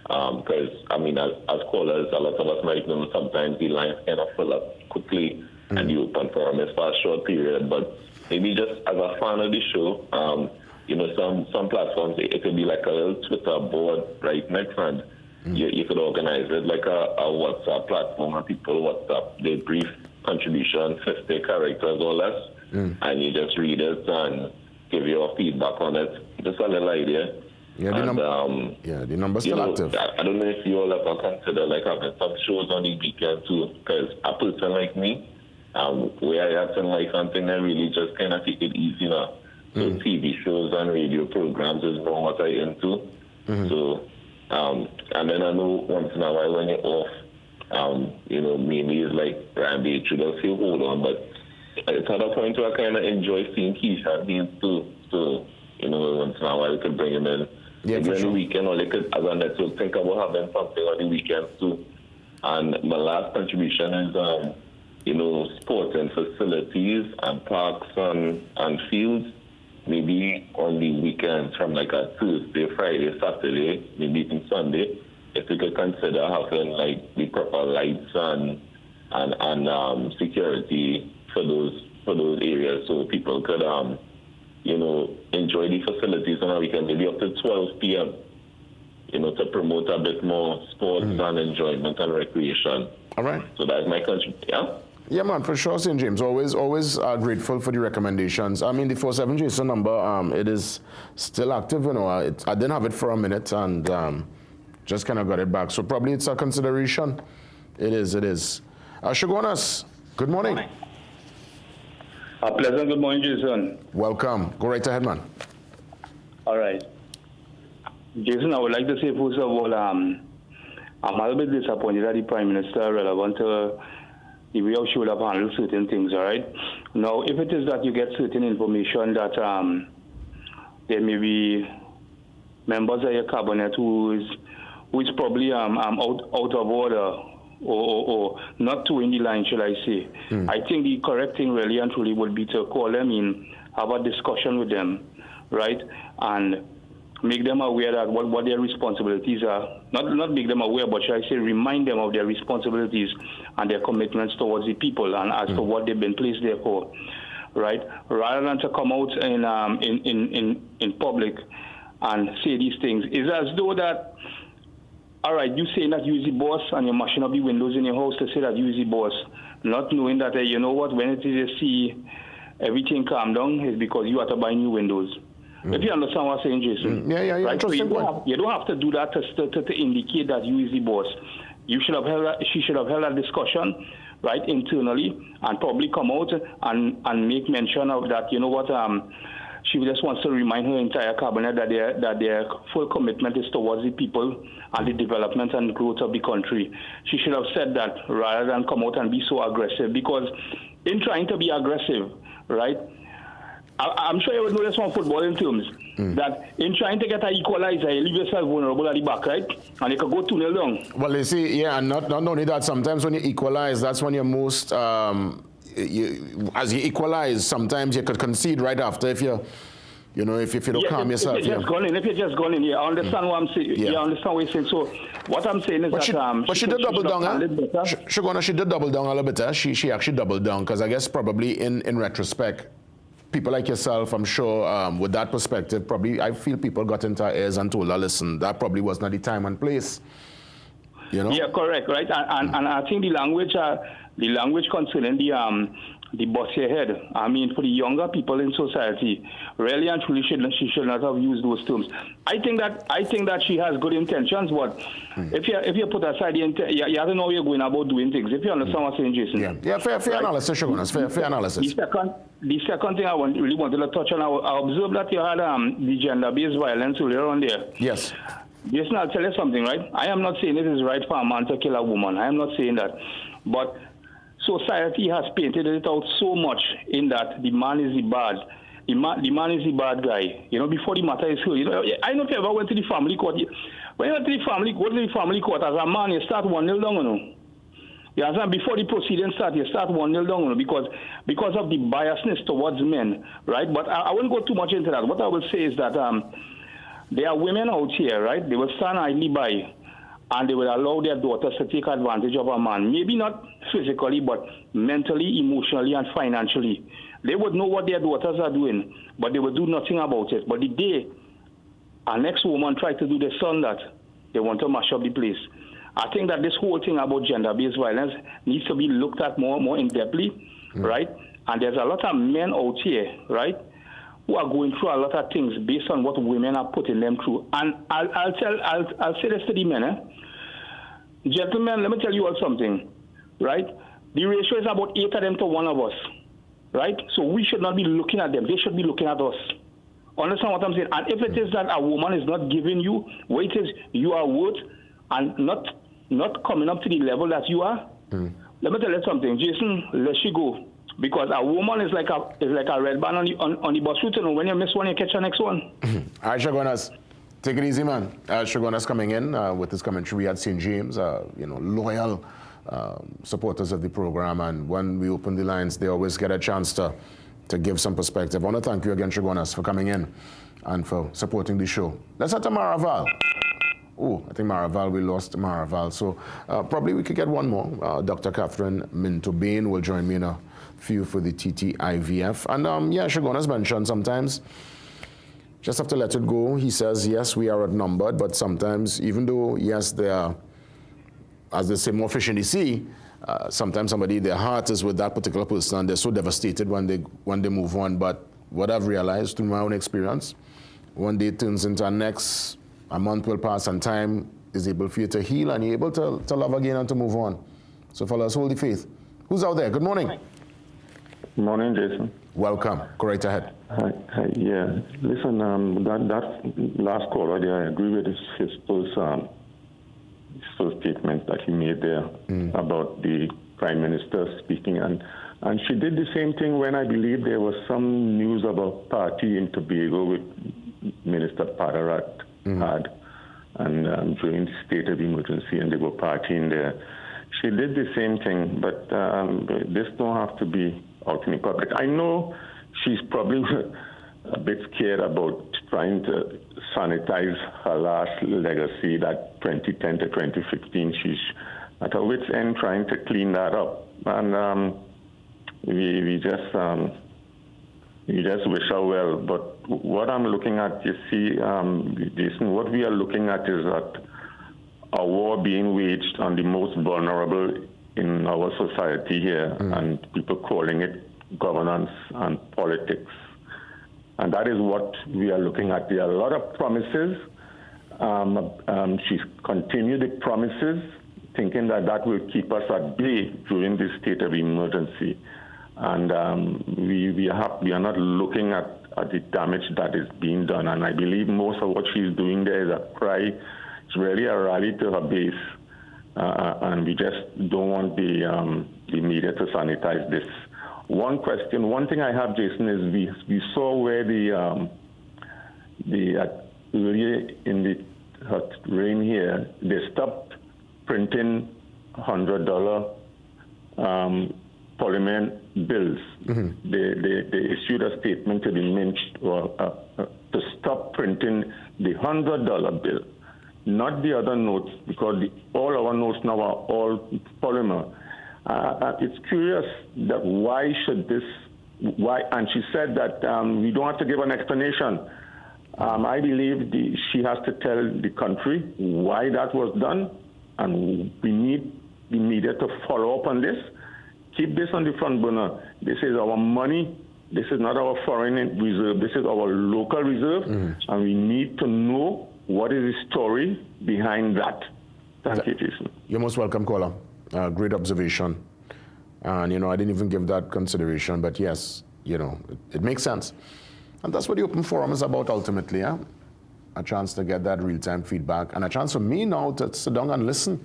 because, I mean, as callers, a lot of us might know sometimes the lines kind of fill up quickly and you open for them for a short period. But maybe just as a fan of the show, you know, some platforms, it could be like a little Twitter board right next, and you could organize it like a WhatsApp platform where people WhatsApp their brief contribution, 50 characters or less, and you just read it and give your feedback on it. Just a little idea. Yeah, the number's still active. I don't know if you all ever consider like having some shows on the weekend too, because a person like me, where I have some life and thing, I really just kind of take it easy now. So TV shows and radio programs is more what I into. So, and then I know once in a while when you're off, you know, mainly is like Randy, you just say hold on, but it's at a point where I kind of enjoy seeing Keisha and Dean too. So, you know, once in a while we could bring him in. Yeah, maybe on the weekend, or they could, as a network, think about having something on the weekends too. And my last contribution is, you know, sports and facilities and parks and fields. Maybe on the weekends from like a Tuesday, Friday, Saturday, maybe even Sunday, if we could consider having like the proper lights and security for those areas, so people could enjoy the facilities on a weekend, maybe up to 12 p.m. To promote a bit more sports and enjoyment and recreation. All right. So that's my country. Yeah. Yeah, man, for sure, St. James. Always grateful for the recommendations. I mean, the 47 Jason number, it is still active. I didn't have it for a minute and just kind of got it back. So probably it's a consideration. It is. Shogunas, good morning. A pleasant good morning, Jason. Welcome. Go right ahead, man. All right. Jason, I would like to say, first of all, I'm a little bit disappointed that the Prime Minister relevant to the way of should have handled certain things, all right? Now, if it is that you get certain information that there may be members of your cabinet who is probably out of order or not to in the line, should I say, I think the correct thing really and truly would be to call them in, have a discussion with them, right? And make them aware that what their responsibilities are. Not make them aware, but should I say remind them of their responsibilities and their commitments towards the people and as to what they've been placed there for, right? Rather than to come out in public and say these things. It's as though that, all right, you saying that you is the boss and you're mashing up the windows in your house to say that you is the boss, not knowing that, you know what, when it is you see everything calm down, it's because you have to buy new windows. If you understand what I'm saying, Jason. Yeah. Right? So you don't have to do that to indicate that you is the boss. She should have held that discussion, right, internally, and probably come out and make mention of that, you know what, she just wants to remind her entire cabinet that their full commitment is towards the people and the development and growth of the country. She should have said that rather than come out and be so aggressive, because in trying to be aggressive, right, I'm sure you would know this from football in terms, that in trying to get an equalizer, you leave yourself vulnerable at the back, right? And you can go 2-0 down. Well, you see, yeah, and not only that, sometimes when you equalize, that's when you're most, as you equalize, sometimes you could concede right after if you don't calm yourself. If you're just gone in, I understand what I'm saying. Yeah. I understand what you're saying. So what I'm saying is she did double down, she did double down a little bit, She actually doubled down, because I guess probably in retrospect, people like yourself, I'm sure, with that perspective, probably I feel people got into our ears and told her, listen, that probably was not the time and place. Yeah, correct, right? And I think the language concerning the bossy head, I mean, for the younger people in society, really and truly she should not have used those terms. I think that she has good intentions, but if you put aside the intent, you have to know you're going about doing things. If you understand what I'm saying, Jason. Yeah, fair analysis, fair analysis. The second thing I really wanted to touch on, I observed that you had the gender-based violence earlier on there. Yes. Jason, I'll tell you something, right? I am not saying it is right for a man to kill a woman. I am not saying that. But society has painted it out so much in that the man is the bad. The man is the bad guy. Before the matter is heard. I don't know if you ever went to the family court. When you go to the family court as a man, you start 1-0 down, You understand? Before the proceedings start, you start 1-0 down, because of the biasness towards men, right? But I won't go too much into that. What I will say is that there are women out here, right? They will stand idly by, and they will allow their daughters to take advantage of a man. Maybe not physically, but mentally, emotionally, and financially. They would know what their daughters are doing, but they would do nothing about it. But the day our next woman tried to do the son that, they want to mash up the place. I think that this whole thing about gender-based violence needs to be looked at more in-depthly, right? And there's a lot of men out here, right, who are going through a lot of things based on what women are putting them through. And I'll say this to the men, Gentlemen, let me tell you all something, right? The ratio is about 8 of them to 1 of us, right? So we should not be looking at them. They should be looking at us. Understand what I'm saying? And if it is that a woman is not giving you what it is you are worth and not coming up to the level that you are, let me tell you something, Jason, let she go. Because a woman is like a red band on the bus route. When you miss one, you catch the next one. All right, Shogunas, take it easy, man. Shogunas coming in with his commentary at St. James, loyal supporters of the program. And when we open the lines, they always get a chance to give some perspective. I want to thank you again, Shogunas, for coming in and for supporting the show. Let's head to Maraval. Oh, I think Maraval, we lost Maraval. So probably we could get one more. Dr. Catherine Minto-Bain will join me in a few for the TTIVF. And yeah, Shagun has mentioned sometimes just have to let it go. He says, yes, we are outnumbered, but sometimes, even though, yes, they are, as they say, more fish in the sea, sometimes somebody, their heart is with that particular person and they're so devastated when they move on. But what I've realized through my own experience, one day turns into a next, a month will pass and time is able for you to heal and you're able to love again and to move on. So fellas, hold the faith. Who's out there? Good morning. Good morning, Jason. Welcome. Go right ahead. Hi. Yeah. Listen, that last caller there, I agree with his first statement that he made there about the Prime Minister speaking. And she did the same thing when I believe there was some news about party in Tobago with Minister Padarat had, and during the state of emergency, and they were partying there. She did the same thing, but this don't have to be out in the public. I know she's probably a bit scared about trying to sanitize her last legacy, that 2010 to 2015. She's at her wit's end trying to clean that up, and we just wish her well. But what I'm looking at, you see, Jason, what we are looking at is that a war being waged on the most vulnerable in our society here, and people calling it governance and politics. And that is what we are looking at. There are a lot of promises. She's continued the promises, thinking that will keep us at bay during this state of emergency. And we are not looking at the damage that is being done. And I believe most of what she's doing there is a cry. It's really a rally to her base. And we just don't want the media to sanitize this. One thing I have, Jason, is we saw where earlier in the reign here, they stopped printing $100 polymer bills. They issued a statement to the Mint to stop printing the $100 bill, not the other notes, because all our notes now are all polymer. It's curious that why, and she said that we don't have to give an explanation. I believe she has to tell the country why that was done, and we need the media to follow up on this. Keep this on the front burner. This is our money. This is not our foreign reserve. This is our local reserve, and we need to know what is the story behind that. Thank you, Jason. You're most welcome, caller. Great observation. And, I didn't even give that consideration, but yes, it makes sense. And that's what the open forum is about ultimately, yeah? A chance to get that real-time feedback and a chance for me now to sit down and listen.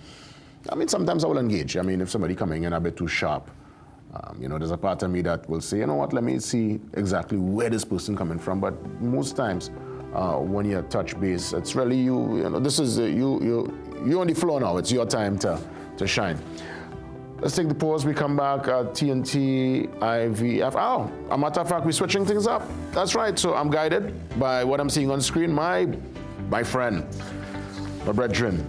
I mean, sometimes I will engage. I mean, if somebody coming in a bit too sharp, there's a part of me that will say, you know what, let me see exactly where this person coming from. But most times, when you touch base, it's really this is, you're on the floor now. It's your time to shine. Let's take the pause. We come back at TNT IVF. Oh, a matter of fact, we're switching things up. That's right. So I'm guided by what I'm seeing on screen. My friend, my brethren,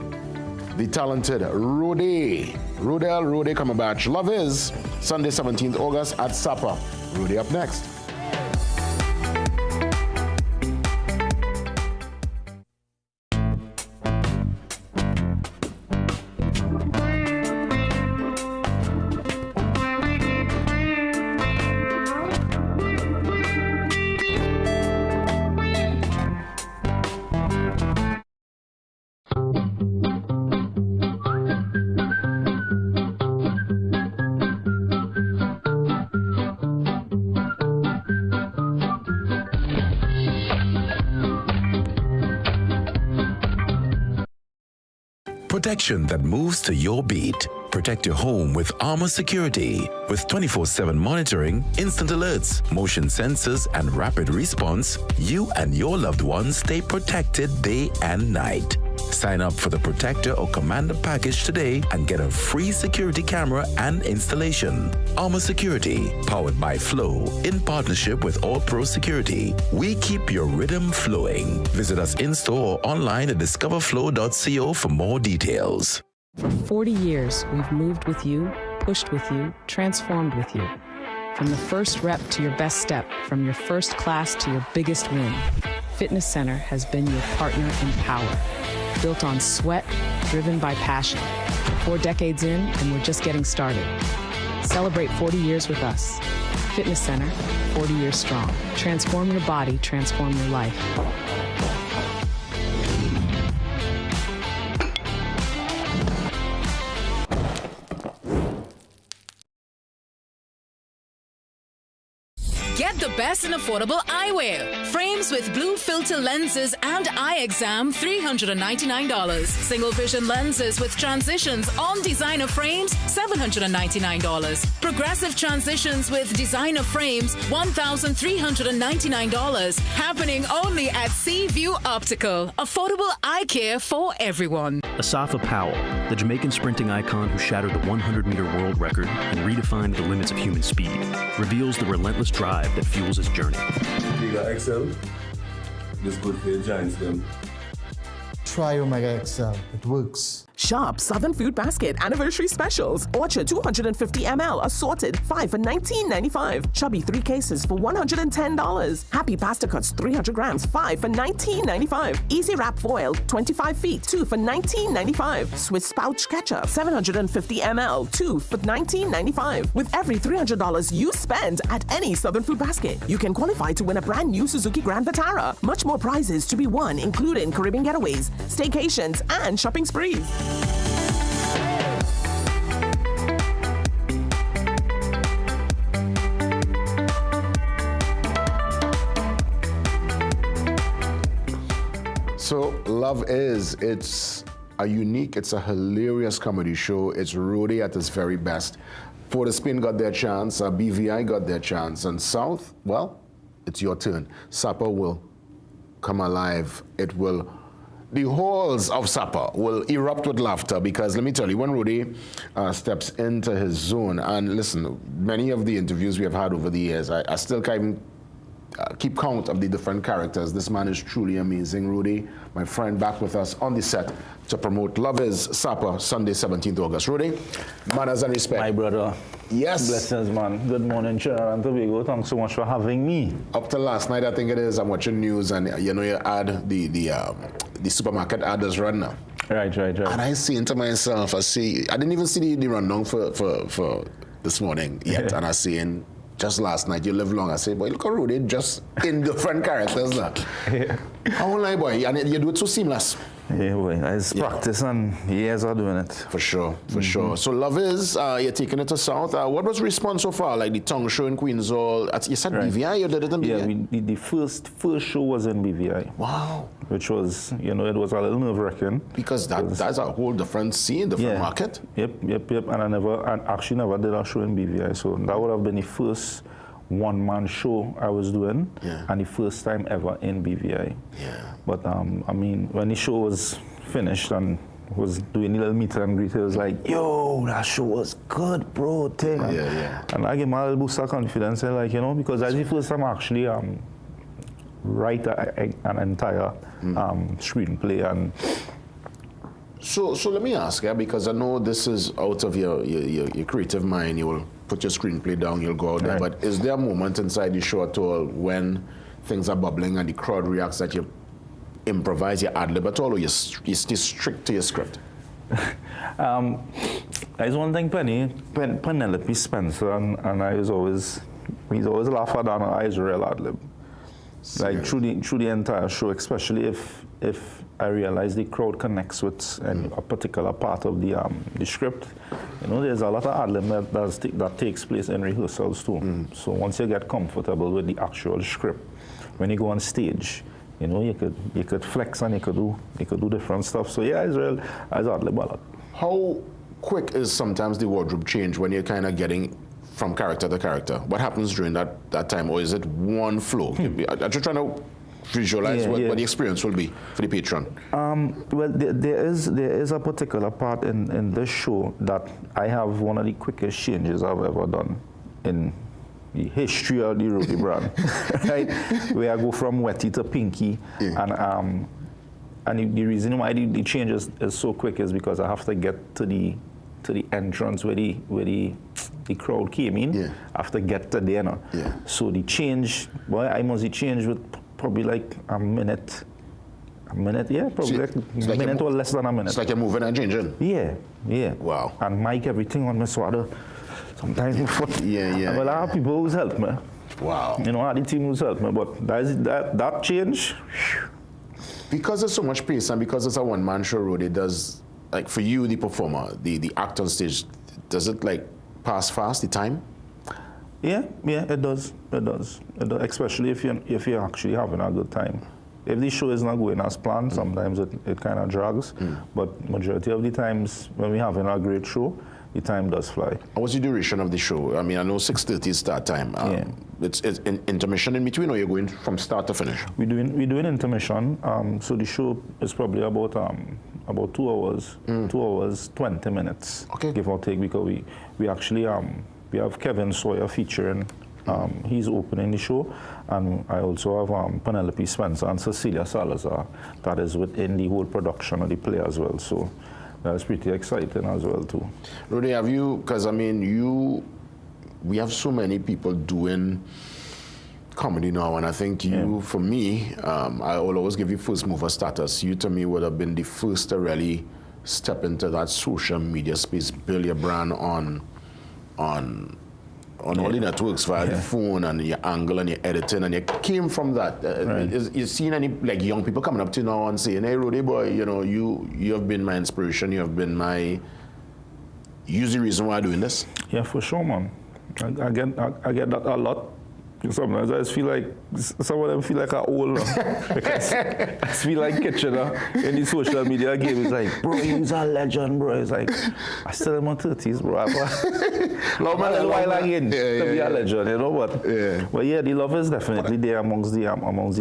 the talented Rudy Cumberbatch. Love is Sunday, 17th August at Sapa. Rudy up next. Protection that moves to your beat. Protect your home with Armor Security. With 24/7 monitoring, instant alerts, motion sensors, and rapid response, you and your loved ones stay protected day and night. Sign up for the Protector or Commander package today and get a free security camera and installation. Armor Security, powered by Flow, in partnership with All Pro Security. We keep your rhythm flowing. Visit us in-store or online at discoverflow.co for more details. For 40 years, we've moved with you, pushed with you, transformed with you. From the first rep to your best step, from your first class to your biggest win, Fitness Center has been your partner in power. Built on sweat, driven by passion. 4 decades in, and we're just getting started. Celebrate 40 years with us. Fitness Center, 40 years strong. Transform your body, transform your life. Get the best in affordable eyewear. Frames with blue filter lenses and eye exam, $399. Single vision lenses with transitions on designer frames, $799. Progressive transitions with designer frames, $1,399. Happening only at Seaview Optical. Affordable eye care for everyone. Asafa Powell, the Jamaican sprinting icon who shattered the 100-meter world record and redefined the limits of human speed, reveals the relentless drive that fuels his journey. You got XL? This good for your giants, them. Try Omega XL. It works. Shop Southern Food Basket Anniversary Specials. Orchard 250 ml assorted, 5 for $19.95. Chubby 3 cases for $110. Happy Pasta Cuts 300 grams, 5 for $19.95. Easy Wrap Foil 25 feet, 2 for $19.95. Swiss Pouch Ketchup 750 ml, 2 for $19.95. With every $300 you spend at any Southern Food Basket, you can qualify to win a brand new Suzuki Grand Vitara. Much more prizes to be won, including Caribbean getaways, staycations, and shopping sprees. So Love Is, it's a hilarious comedy show. It's Rudy at his very best. Port of Spain got their chance, BVI got their chance, and South, well, it's your turn. Supper will come alive. The halls of Supper will erupt with laughter because, let me tell you, when Rudy steps into his zone, and listen, many of the interviews we have had over the years, I still can't even keep count of the different characters. This man is truly amazing. Rudy, my friend, back with us on the set to promote Love Is Supper, Sunday, 17th August. Rudy, manners and respect. My brother. Yes. Blessings, man. Good morning, Trinidad and Tobago. Thanks so much for having me. Up to last night, I think it is, I'm watching news, and you know your ad, the supermarket ad is run now. Right. And I see to myself, I didn't even see the rundown for this morning yet, and I see in just last night, you live long. I say, boy, look at Rudy, just in different characters now. Yeah. How long, boy? And you do it so seamless. Yeah, boy. It's practice and years are doing it. For sure. So Love Is, you're taking it to South. What was the response so far? Like the tongue show in Queens Hall? You said right. BVI, you did it in BVI? Yeah, the first show was in BVI. Wow. Which was, it was a little nerve-wracking. Because that's a whole different scene, different market. Yep. And I actually never did a show in BVI. So that would have been the first one-man show I was doing, and the first time ever in BVI. Yeah. But when the show was finished and was doing a little meet and greet, it was like, yo, that show was good, bro. And I gave my little boost of confidence, because that's the first time I actually write an entire screenplay. And So let me ask, because I know this is out of your creative mind. You will put your screenplay down, you'll go out there. But is there a moment inside the show at all when things are bubbling and the crowd reacts that you improvise, you ad-lib at all, or you stay strict to your script? There's one thing Penelope Spencer and I was always laugh at that, I was real ad-lib. Like through the entire show, especially if I realize the crowd connects with a particular part of the script. There's a lot of ad-lib that takes place in rehearsals too. So once you get comfortable with the actual script, when you go on stage, you could flex and you could do different stuff. So yeah, I was ad-lib a lot. How quick is sometimes the wardrobe change when you're kind of getting from character to character? What happens during that time, or is it one flow? I'm just trying to visualize what the experience will be for the patron. Well, there is a particular part in this show that I have one of the quickest changes I've ever done in the history of the Rody brand, right? Where I go from wetty to pinky, and the reason why the change is so quick is because I have to get to the entrance where the crowd came in. I have to get to there now. So the change, well, I must change with probably like a minute, probably like a minute or less than a minute. It's like you're moving and changing. Yeah. Wow. And mic everything on my sweater. Sometimes my foot. Well, a lot of people who's helped me. Wow. You know, all the team who's helped me, but that change. Because there's so much pace and because it's a one-man show, Rody, does, like for you, the performer, the actor on stage, does it like pass fast, the time? Yeah, it does. Especially if you're actually having a good time. If the show is not going as planned, sometimes it kind of drags. But majority of the times when we're having a great show, the time does fly. And what's the duration of the show? I mean, I know 6:30 is start time. It's intermission in between, or you're going from start to finish? We're doing intermission. So the show is probably about 2 hours, 2 hours 20 minutes, give or take, because we actually we have Kevin Sawyer featuring. He's opening the show, and I also have Penelope Spencer and Cecilia Salazar that is within the whole production of the play as well. So that's pretty exciting as well too. Rody, have you, because I mean, we have so many people doing comedy now, and I think you, for me, I will always give you first mover status. You to me would have been the first to really step into that social media space, build your brand on all the networks via the phone and your angle and your editing, and you came from that. You seen any like young people coming up to you now and saying, "Hey, Rody boy, you know, you have been my inspiration. You have been my the reason why I'm doing this." Yeah, for sure, man. I get that a lot. Sometimes I just feel like some of them feel like I'm old now. Because I feel like Kitchener in the social media game. It's like, bro, you's a legend, bro. It's like, I still in my 30s, bro. Long man, a while again to be a legend, you know what? But yeah, the love is definitely there amongst the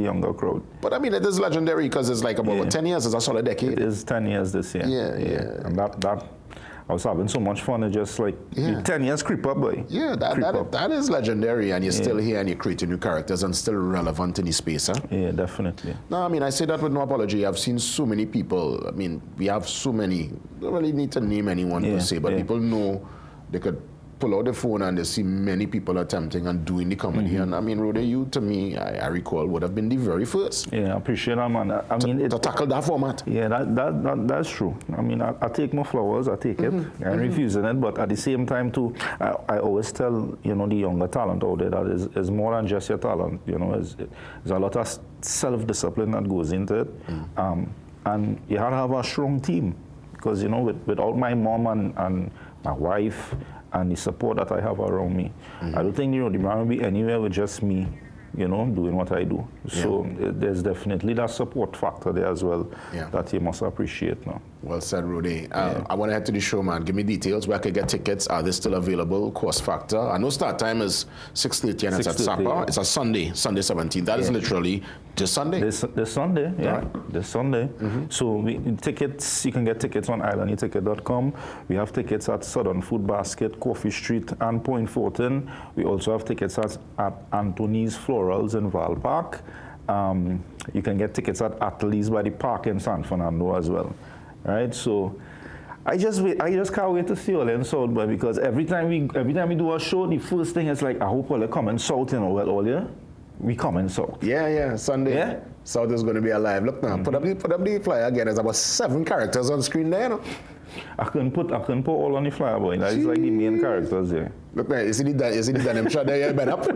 younger crowd. But I mean, it is legendary because it's like about 10 years. It's a solid decade. It is 10 years this year. Yeah. And that I was having so much fun. It just like 10 years creep up, boy. Yeah, that is legendary, and you're still here and you're creating new characters and still relevant in the space, huh? Yeah, definitely. No, I mean, I say that with no apology. I've seen so many people. I mean, we have so many. Don't really need to name anyone per se, but people know they could pull out the phone and they see many people attempting and doing the comedy. And I mean, Rody, you to me, I recall, would have been the very first. Yeah, I appreciate that, man. I mean, to tackle that format. Yeah, that's true. I mean, I take my flowers, I take it. I'm refusing it, but at the same time too, I always tell, you know, the younger talent out there that is more than just your talent. You know, there's a lot of self-discipline that goes into it. And you have to have a strong team, because, you know, without my mom and my wife, and the support that I have around me, I don't think, you know, the brand will be anywhere with just me, you know, doing what I do. So there's definitely that support factor there as well that you must appreciate now. Well said, Rody. I want to head to the show, man. Give me details where I can get tickets. Are they still available? Cost factor. I know start time is 6:30 and it's at Sapa. It's a Sunday 17th. That is literally this Sunday. This Sunday, this Sunday. So tickets, you can get tickets on islandeticket.com. We have tickets at Southern Food Basket, Coffee Street, and Point Fortin. We also have tickets at Anthony's Florals in Val Park. You can get tickets at Atlee's by the Park in San Fernando as well. Right, so I just can't wait to see all in South, but because every time we do a show, the first thing is like, I hope all they come in South, you know. Well, all year we come in South. Yeah, Sunday. Yeah, South is going to be alive. Look now, put up the flyer again. There's about 7 characters on screen there, you know? I can put all on the flyer, boy. That is like the main characters there. Look there, you see the denim shot there, yeah, bend up.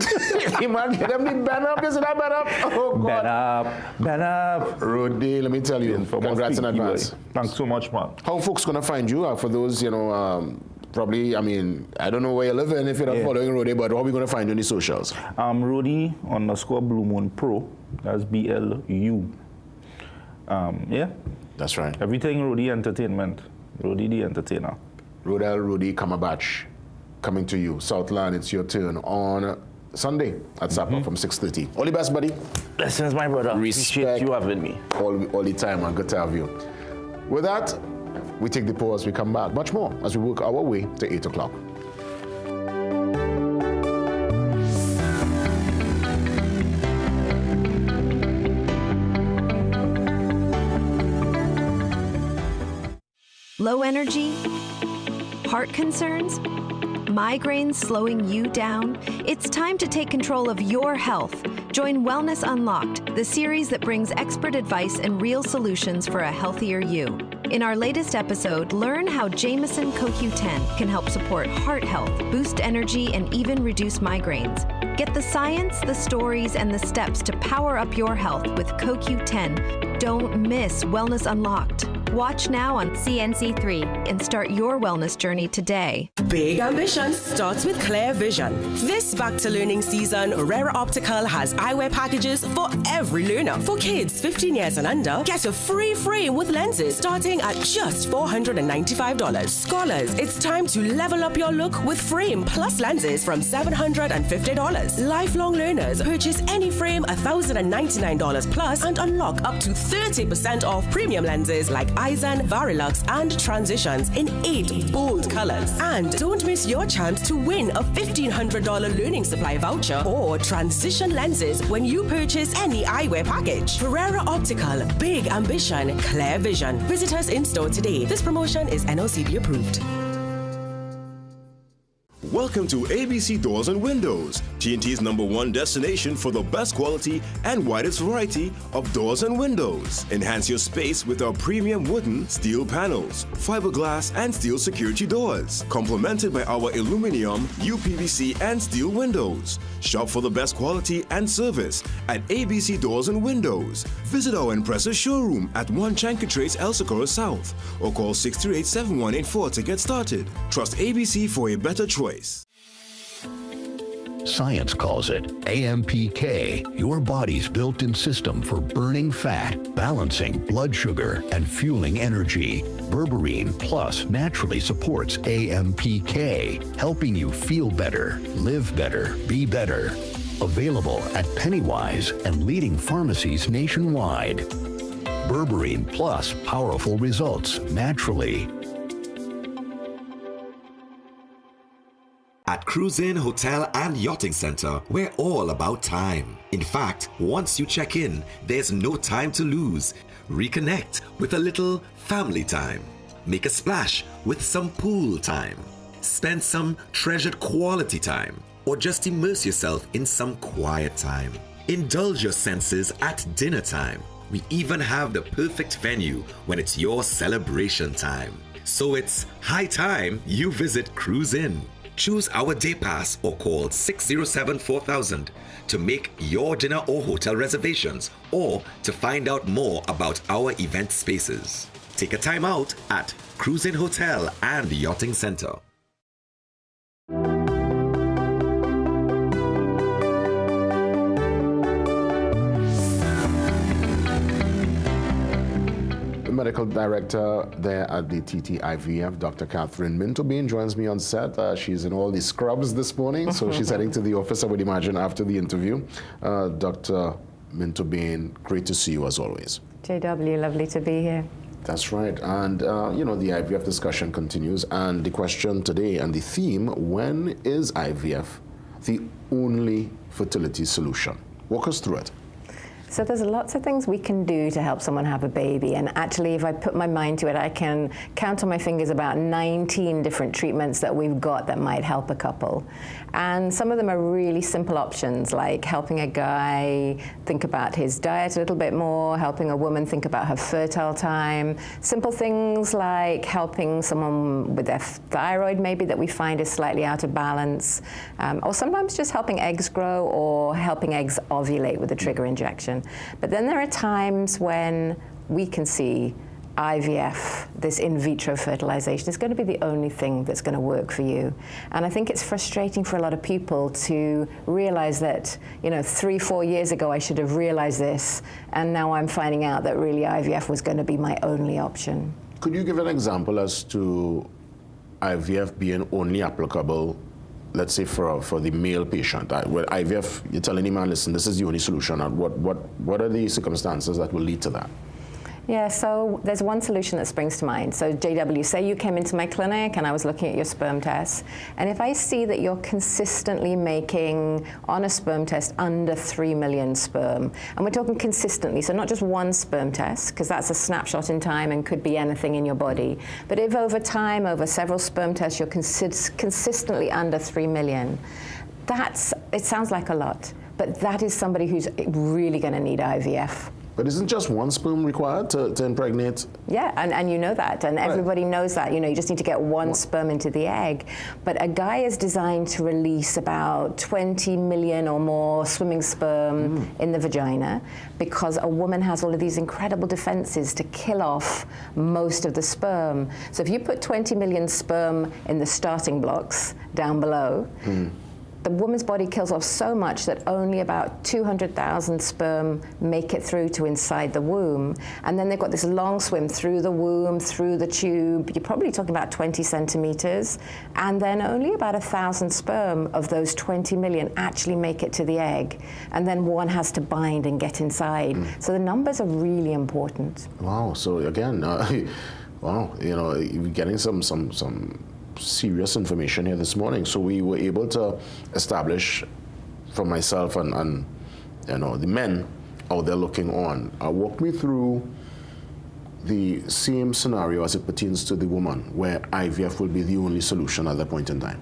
You man, get them the bend up, you see that bend up? Oh, God. Bend up. Rody, let me tell you, congrats in advance. Thanks so much, man. How folks going to find you? For those, you know, probably, I mean, I don't know where you're living if you're not following Rody, but how are we going to find you in the socials? Rody_Blue Moon Pro. That's BLU. Yeah. That's right. Everything Rody Entertainment. Rody the Entertainer. Rody Cumberbatch coming to you. Southland, it's your turn on Sunday at Sapa from 6:30. All the best, buddy. Blessings, my brother. Appreciate you having me. All the time, and good to have you. With that, we take the pause, we come back. Much more as we work our way to 8 o'clock. Low energy? Heart concerns? Migraines slowing you down? It's time to take control of your health. Join Wellness Unlocked, the series that brings expert advice and real solutions for a healthier you. In our latest episode, learn how Jameson CoQ10 can help support heart health, boost energy, and even reduce migraines. Get the science, the stories, and the steps to power up your health with CoQ10. Don't miss Wellness Unlocked. Watch now on CNC3 and start your wellness journey today. Big ambition starts with clear vision. This back to learning season, Herrera Optical has eyewear packages for every learner. For kids 15 years and under, get a free frame with lenses starting at just $495. Scholars, it's time to level up your look with frame plus lenses from $750. Lifelong learners, purchase any frame $1,099 plus and unlock up to 30% off premium lenses like Eisen, Varilux, and Transitions in 8 bold colors. And don't miss your chance to win a $1,500 learning supply voucher or transition lenses when you purchase any eyewear package. Herrera Optical, big ambition, clear vision. Visit us in store today. This promotion is NOCB approved. Welcome to ABC Doors and Windows, T&T's #1 destination for the best quality and widest variety of doors and windows. Enhance your space with our premium wooden, steel panels, fiberglass, and steel security doors, complemented by our aluminum, UPVC, and steel windows. Shop for the best quality and service at ABC Doors and Windows. Visit our impressive showroom at 1 Chancatrace, El Socorro South, or call 638-7184 to get started. Trust ABC for a better choice. Science calls it AMPK, your body's built-in system for burning fat, balancing blood sugar, and fueling energy. Berberine Plus naturally supports AMPK, helping you feel better, live better, be better. Available at Pennywise and leading pharmacies nationwide. Berberine Plus, powerful results naturally. At Cruise Inn Hotel and Yachting Center, we're all about time. In fact, once you check in, there's no time to lose. Reconnect with a little family time. Make a splash with some pool time. Spend some treasured quality time. Or just immerse yourself in some quiet time. Indulge your senses at dinner time. We even have the perfect venue when it's your celebration time. So it's high time you visit Cruise Inn. Choose our day pass or call 607-4000 to make your dinner or hotel reservations or to find out more about our event spaces. Take a time out at Cruise Inn Hotel and Yachting Center. Medical director there at the TTIVF, Dr. Catherine Minto-Bain, joins me on set. She's in all the scrubs this morning, so she's heading to the office, I would imagine, after the interview. Dr. Minto-Bain, great to see you as always. JW, lovely to be here. That's right. And, you know, the IVF discussion continues. And the question today and the theme, when is IVF the only fertility solution? Walk us through it. So there's lots of things we can do to help someone have a baby, and actually if I put my mind to it, I can count on my fingers about 19 different treatments that we've got that might help a couple. And some of them are really simple options, like helping a guy think about his diet a little bit more, helping a woman think about her fertile time, simple things like helping someone with their thyroid maybe that we find is slightly out of balance, or sometimes just helping eggs grow or helping eggs ovulate with a trigger injection. But then there are times when we can see IVF, this in vitro fertilization, is going to be the only thing that's going to work for you. And I think it's frustrating for a lot of people to realize that, you know, 3-4 years ago I should have realized this, and now I'm finding out that really IVF was going to be my only option. Could you give an example as to IVF being only applicable let's say for the male patient, with IVF, you're telling him, man, listen, this is the only solution. What are the circumstances that will lead to that? Yeah, so there's one solution that springs to mind. So JW, say you came into my clinic and I was looking at your sperm tests, and if I see that you're consistently making, on a sperm test, under 3 million sperm, and we're talking consistently, so not just one sperm test, because that's a snapshot in time and could be anything in your body, but if over time, over several sperm tests, you're consistently under 3 million, it sounds like a lot, but that is somebody who's really going to need IVF. But isn't just one sperm required to impregnate? Yeah, and you know that, and everybody knows that. You know, you just need to get one sperm into the egg. But a guy is designed to release about 20 million or more swimming sperm in the vagina, because a woman has all of these incredible defenses to kill off most of the sperm. So if you put 20 million sperm in the starting blocks down below, the woman's body kills off so much that only about 200,000 sperm make it through to inside the womb. And then they've got this long swim through the womb, through the tube. You're probably talking about 20 centimeters. And then only about 1,000 sperm of those 20 million actually make it to the egg. And then one has to bind and get inside. So the numbers are really important. Wow. So again, wow, you know, you're getting some serious information here this morning. So we were able to establish, for myself and you know, the men out there looking on, walk me through the same scenario as it pertains to the woman, where IVF will be the only solution at that point in time.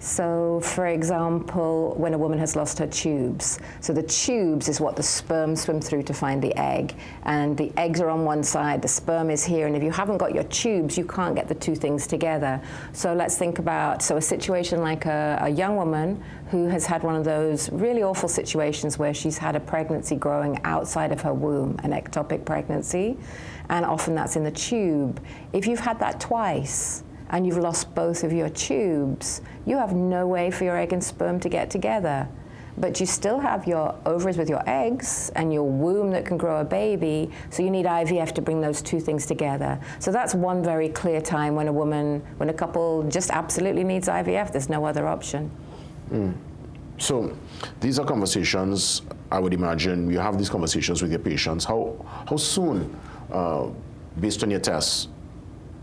So, for example, when a woman has lost her tubes. So the tubes is what the sperm swim through to find the egg. And the eggs are on one side, the sperm is here. And if you haven't got your tubes, you can't get the two things together. So let's think about, a situation like a young woman who has had one of those really awful situations where she's had a pregnancy growing outside of her womb, an ectopic pregnancy. And often that's in the tube. If you've had that twice, and you've lost both of your tubes, you have no way for your egg and sperm to get together. But you still have your ovaries with your eggs and your womb that can grow a baby, so you need IVF to bring those two things together. So that's one very clear time when a couple just absolutely needs IVF, there's no other option. So these are conversations, I would imagine, you have these conversations with your patients. How soon, based on your tests,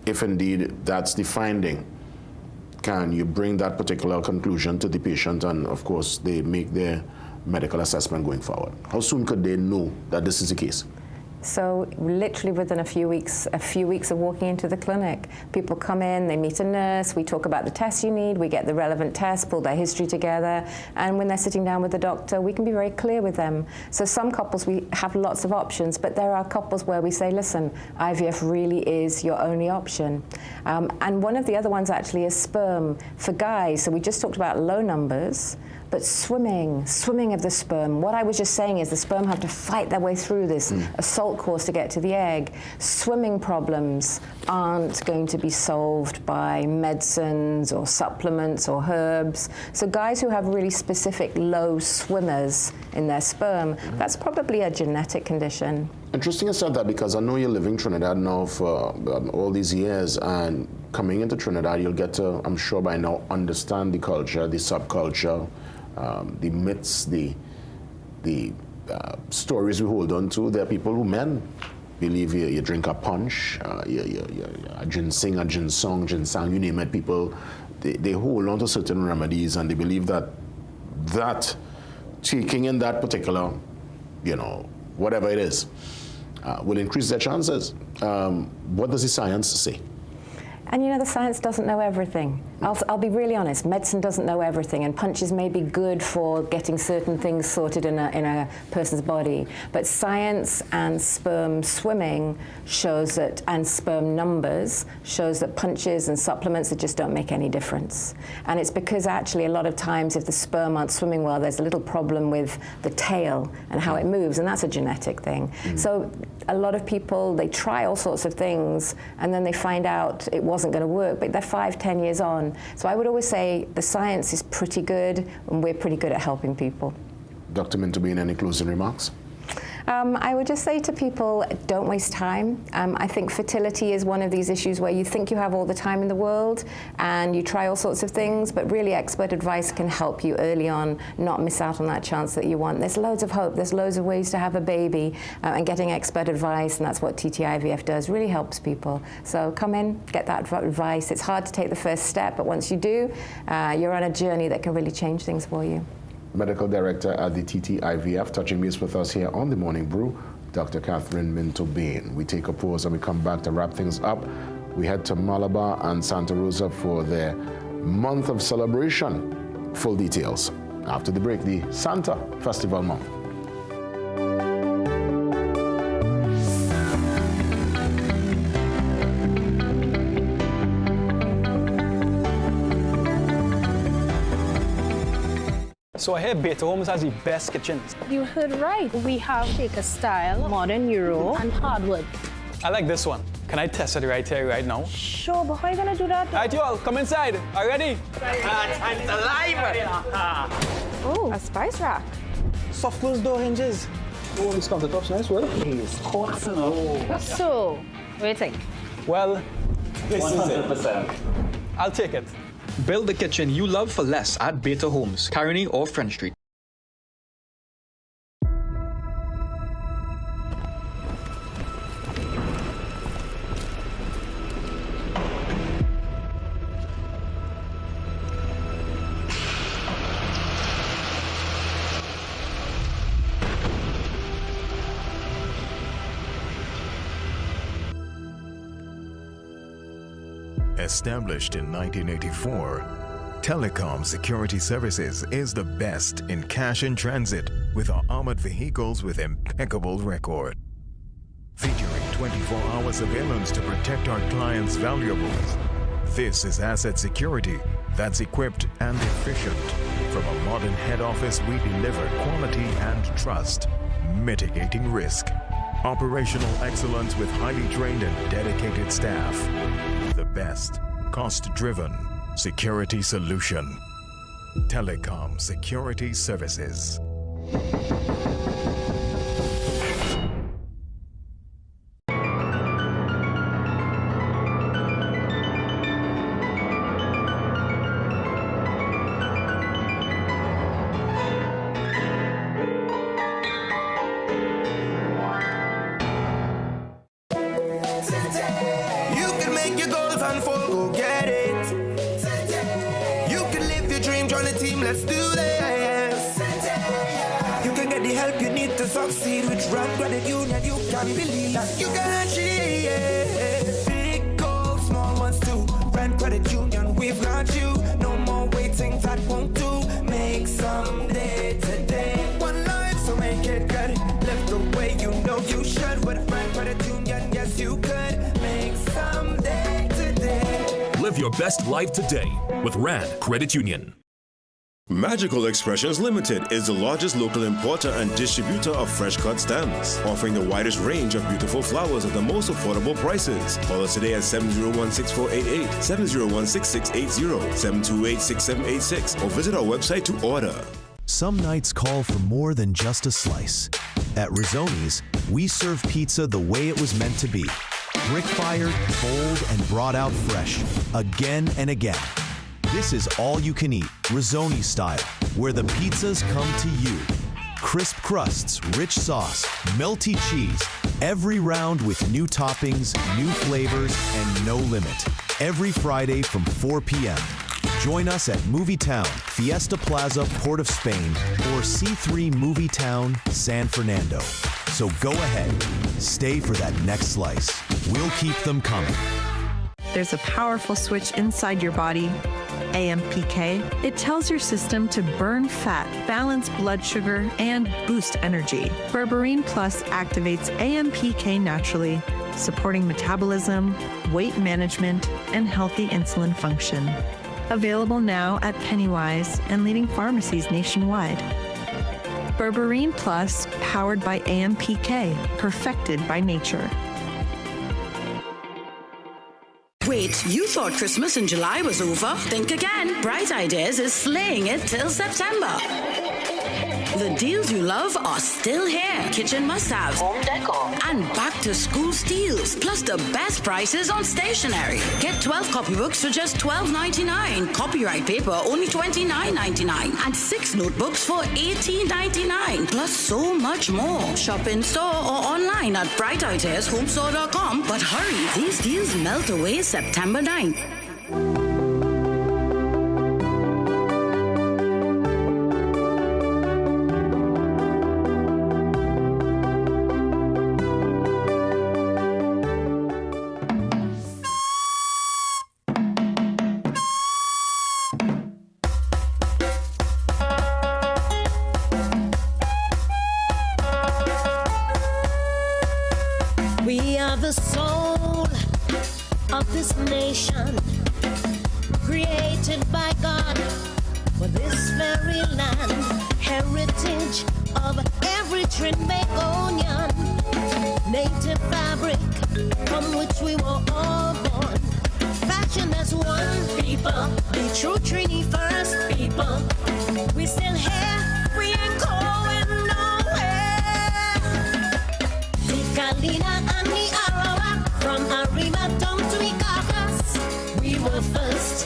if indeed that's the finding, can you bring that particular conclusion to the patient, and of course they make their medical assessment going forward? How soon could they know that this is the case? So literally within a few weeks of walking into the clinic, people come in, they meet a nurse, we talk about the tests you need, we get the relevant tests, pull their history together, and when they're sitting down with the doctor, we can be very clear with them. So some couples, we have lots of options, but there are couples where we say, listen, IVF really is your only option. And one of the other ones actually is sperm. For guys, so we just talked about low numbers, but swimming of the sperm. What I was just saying is the sperm have to fight their way through this assault course to get to the egg. Swimming problems aren't going to be solved by medicines or supplements or herbs. So guys who have really specific low swimmers in their sperm, that's probably a genetic condition. Interesting you said that, because I know you're living Trinidad now for all these years, and coming into Trinidad, you'll get to, I'm sure by now, understand the culture, the subculture, the myths, the stories we hold on to. There are people who, men, believe you drink a punch, a ginseng, a ginseng, you name it. People, they hold on to certain remedies, and they believe that taking in that particular, whatever it is, will increase their chances. What does the science say? And the science doesn't know everything. I'll be really honest, medicine doesn't know everything, and punches may be good for getting certain things sorted in a person's body, but science and sperm swimming shows that, and sperm numbers shows that punches and supplements just don't make any difference. And it's because actually a lot of times if the sperm aren't swimming well, there's a little problem with the tail and how it moves, and that's a genetic thing. So a lot of people, they try all sorts of things, and then they find out it wasn't going to work, but they're 5-10 years on. So I would always say the science is pretty good, and we're pretty good at helping people. Dr. Minterbean, any closing remarks? I would just say to people, don't waste time. I think fertility is one of these issues where you think you have all the time in the world and you try all sorts of things, but really expert advice can help you early on not miss out on that chance that you want. There's loads of hope. There's loads of ways to have a baby, and getting expert advice, and that's what TT-IVF does, really helps people. So come in, get that advice. It's hard to take the first step, but once you do, you're on a journey that can really change things for you. Medical Director at the TT-IVF, touching base with us here on The Morning Brew, Dr. Catherine Minto-Bain. We take a pause and we come back to wrap things up. We head to Malabar and Santa Rosa for their month of celebration. Full details after the break, the Santa Festival Month. So I hear Better Homes has the best kitchens. You heard right. We have Shaker style, modern Euro, and hardwood. I like this one. Can I test it right here, right now? Sure, but how are you gonna do that? All right, y'all, come inside. Are you ready? Time's alive! Oh, a spice rack. Soft closed door hinges. Oh, these countertops nice, well. It's hot, So, what do you think? Well, this 100%. is it. I'll take it. Build the kitchen you love for less at Better Homes, Carney or French Street. Established in 1984, Telecom Security Services is the best in cash in transit with our armored vehicles with impeccable record. Featuring 24-hour surveillance to protect our clients' valuables. This is asset security that's equipped and efficient. From a modern head office, we deliver quality and trust, mitigating risk. Operational excellence with highly trained and dedicated staff. The best, cost-driven security solution. Telecom Security Services. Succeed with Rand Credit Union, you can believe that you can achieve. Big goals, small ones too. Rand Credit Union, we've got you. No more waiting, that won't do. Make someday today. One life, so make it good. Live the way you know you should. With Rand Credit Union, yes you could. Make someday today. Live your best life today with Rand Credit Union. Magical Expressions Limited is the largest local importer and distributor of fresh cut stems, offering the widest range of beautiful flowers at the most affordable prices. Call us today at 701-6488, 701-6680, 728-6786, or visit our website to order. Some nights call for more than just a slice. At Rizzoni's, we serve pizza the way it was meant to be. Brick-fired, bold, and brought out fresh, again and again. This is all you can eat, Rizzoni style, where the pizzas come to you. Crisp crusts, rich sauce, melty cheese, every round with new toppings, new flavors, and no limit. Every Friday from 4 p.m. Join us at Movie Town, Fiesta Plaza, Port of Spain, or C3 Movie Town, San Fernando. So go ahead, stay for that next slice. We'll keep them coming. There's a powerful switch inside your body, AMPK. It tells your system to burn fat, balance blood sugar, and boost energy. Berberine Plus activates AMPK naturally, supporting metabolism, weight management, and healthy insulin function. Available now at Pennywise and leading pharmacies nationwide. Berberine Plus, powered by AMPK, perfected by nature. Wait, you thought Christmas in July was over? Think again. Bright Ideas is slaying it till September. The deals you love are still here. Kitchen must-haves, home decor, and back-to-school steals. Plus the best prices on stationery. Get 12 copybooks for just $12.99. Copyright paper only $29.99. And 6 notebooks for $18.99. Plus so much more. Shop in store or online at brightidehomestore.com. But hurry, these deals melt away September 9th. We are the soul of this nation, created by God for this very land, heritage of every Trinbagonian, native fabric from which we were all born, fashioned as one people, the true Trini first people. We still here, we ain't going nowhere. The Kalina and the Arawa, from Arima down to Ikakas, we were first.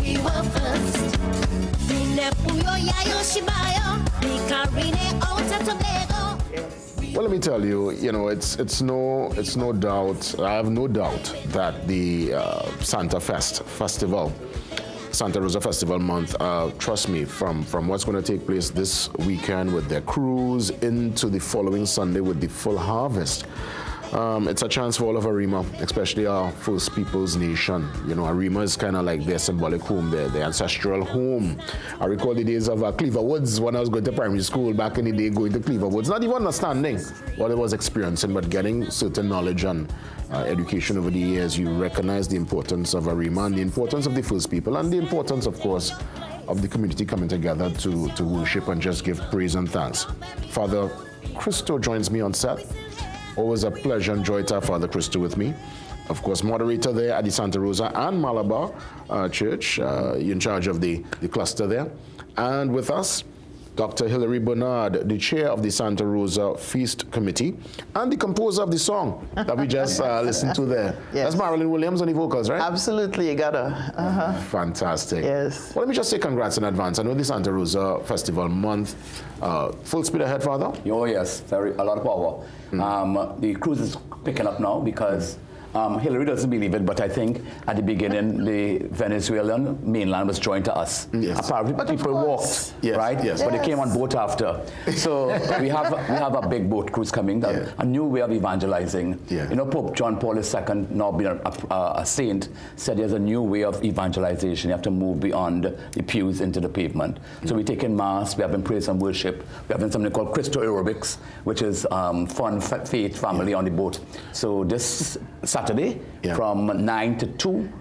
We were first. The Nepuyo Yayo Shibayo, the Karine out of Tobago. Well, let me tell you, it's no doubt. I have no doubt that the Santa Rosa Festival month, trust me, from what's going to take place this weekend with their cruise into the following Sunday with the full harvest. It's a chance for all of Arima, especially our First Peoples Nation. Arima is kind of like their symbolic home, their ancestral home. I recall the days of Cleaver Woods when I was going to primary school back in the day, going to Cleaver Woods, not even understanding what I was experiencing, but getting certain knowledge and education over the years. You recognize the importance of Arima and the importance of the First People and the importance, of course, of the community coming together to worship and just give praise and thanks. Father Christo joins me on set. Always a pleasure and joy to have Father Christo with me. Of course, moderator there at the Santa Rosa and Malabar Church, in charge of the cluster there. And with us, Dr. Hilary Bernard, the chair of the Santa Rosa Feast Committee, and the composer of the song that we just listened to there. Yes. That's Marilyn Williams on the vocals, right? Absolutely, you gotta. Fantastic. Yes. Well, let me just say congrats in advance. I know the Santa Rosa Festival month, full speed ahead, Father? Oh, yes, a lot of power. The cruise is picking up now because Hillary doesn't believe it, but I think at the beginning the Venezuelan mainland was joined to us. Yes. Apparently people walked, yes, right? Yes. But they came on boat after. So we have a big boat cruise coming, a new way of evangelizing. Yeah. Pope John Paul II, now being a saint, said there's a new way of evangelization. You have to move beyond the pews into the pavement. So we take in mass, we have been praise and worship, we have been something called Christo Aerobics, which is fun, faith, family on the boat. So this Saturday from 9 to 2,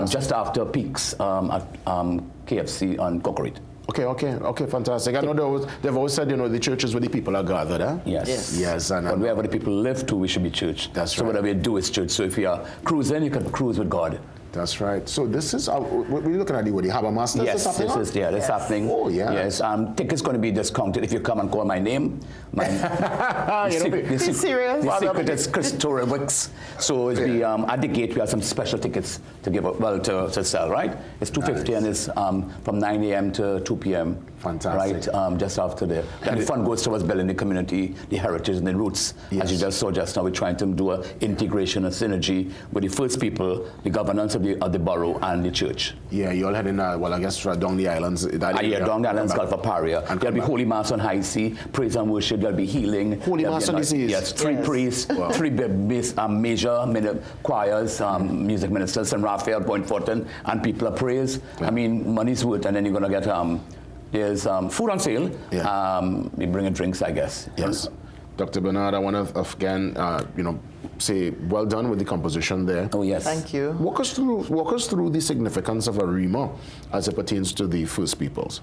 just after peaks at KFC on Cocorite. Okay, fantastic. I know they've always said, the churches where the people are gathered, huh? Yes. And but wherever the people live to, we should be church. That's so right. whatever you do is church. So if you are cruising, you can cruise with God. That's right. So this is, we're looking at the Harbour Masters? Yes, this is happening. Oh, yeah. Yes, tickets going to be discounted if you come and call my name. The secret is Christo Aerobics. So it'll be at the gate. We have some special tickets to give, to sell, right? It's $250 and it's from 9 a.m. to 2 p.m. Fantastic. Right, just after the fun goes towards building the community, the heritage and the roots. Yes. As you just saw just now, we're trying to do an integration and synergy with the First People, the governance of the borough and the church. Yeah, you all heading, I guess, down the islands. Down the islands, Gulf of Paria. There'll be Holy Mass on High Sea, praise and worship, there'll be healing. Holy Mass on the Seas? Yes, 3 priests, 3 major choirs, music ministers, St. Raphael, Point Fortin, and people of praise. Yeah. I mean, money's worth, and then you're going to get, there's food on sale. Yeah. We bring in drinks, I guess. Yes. Dr. Bernard, I want to again, say well done with the composition there. Oh yes. Thank you. Walk us through the significance of Arima as it pertains to the First Peoples.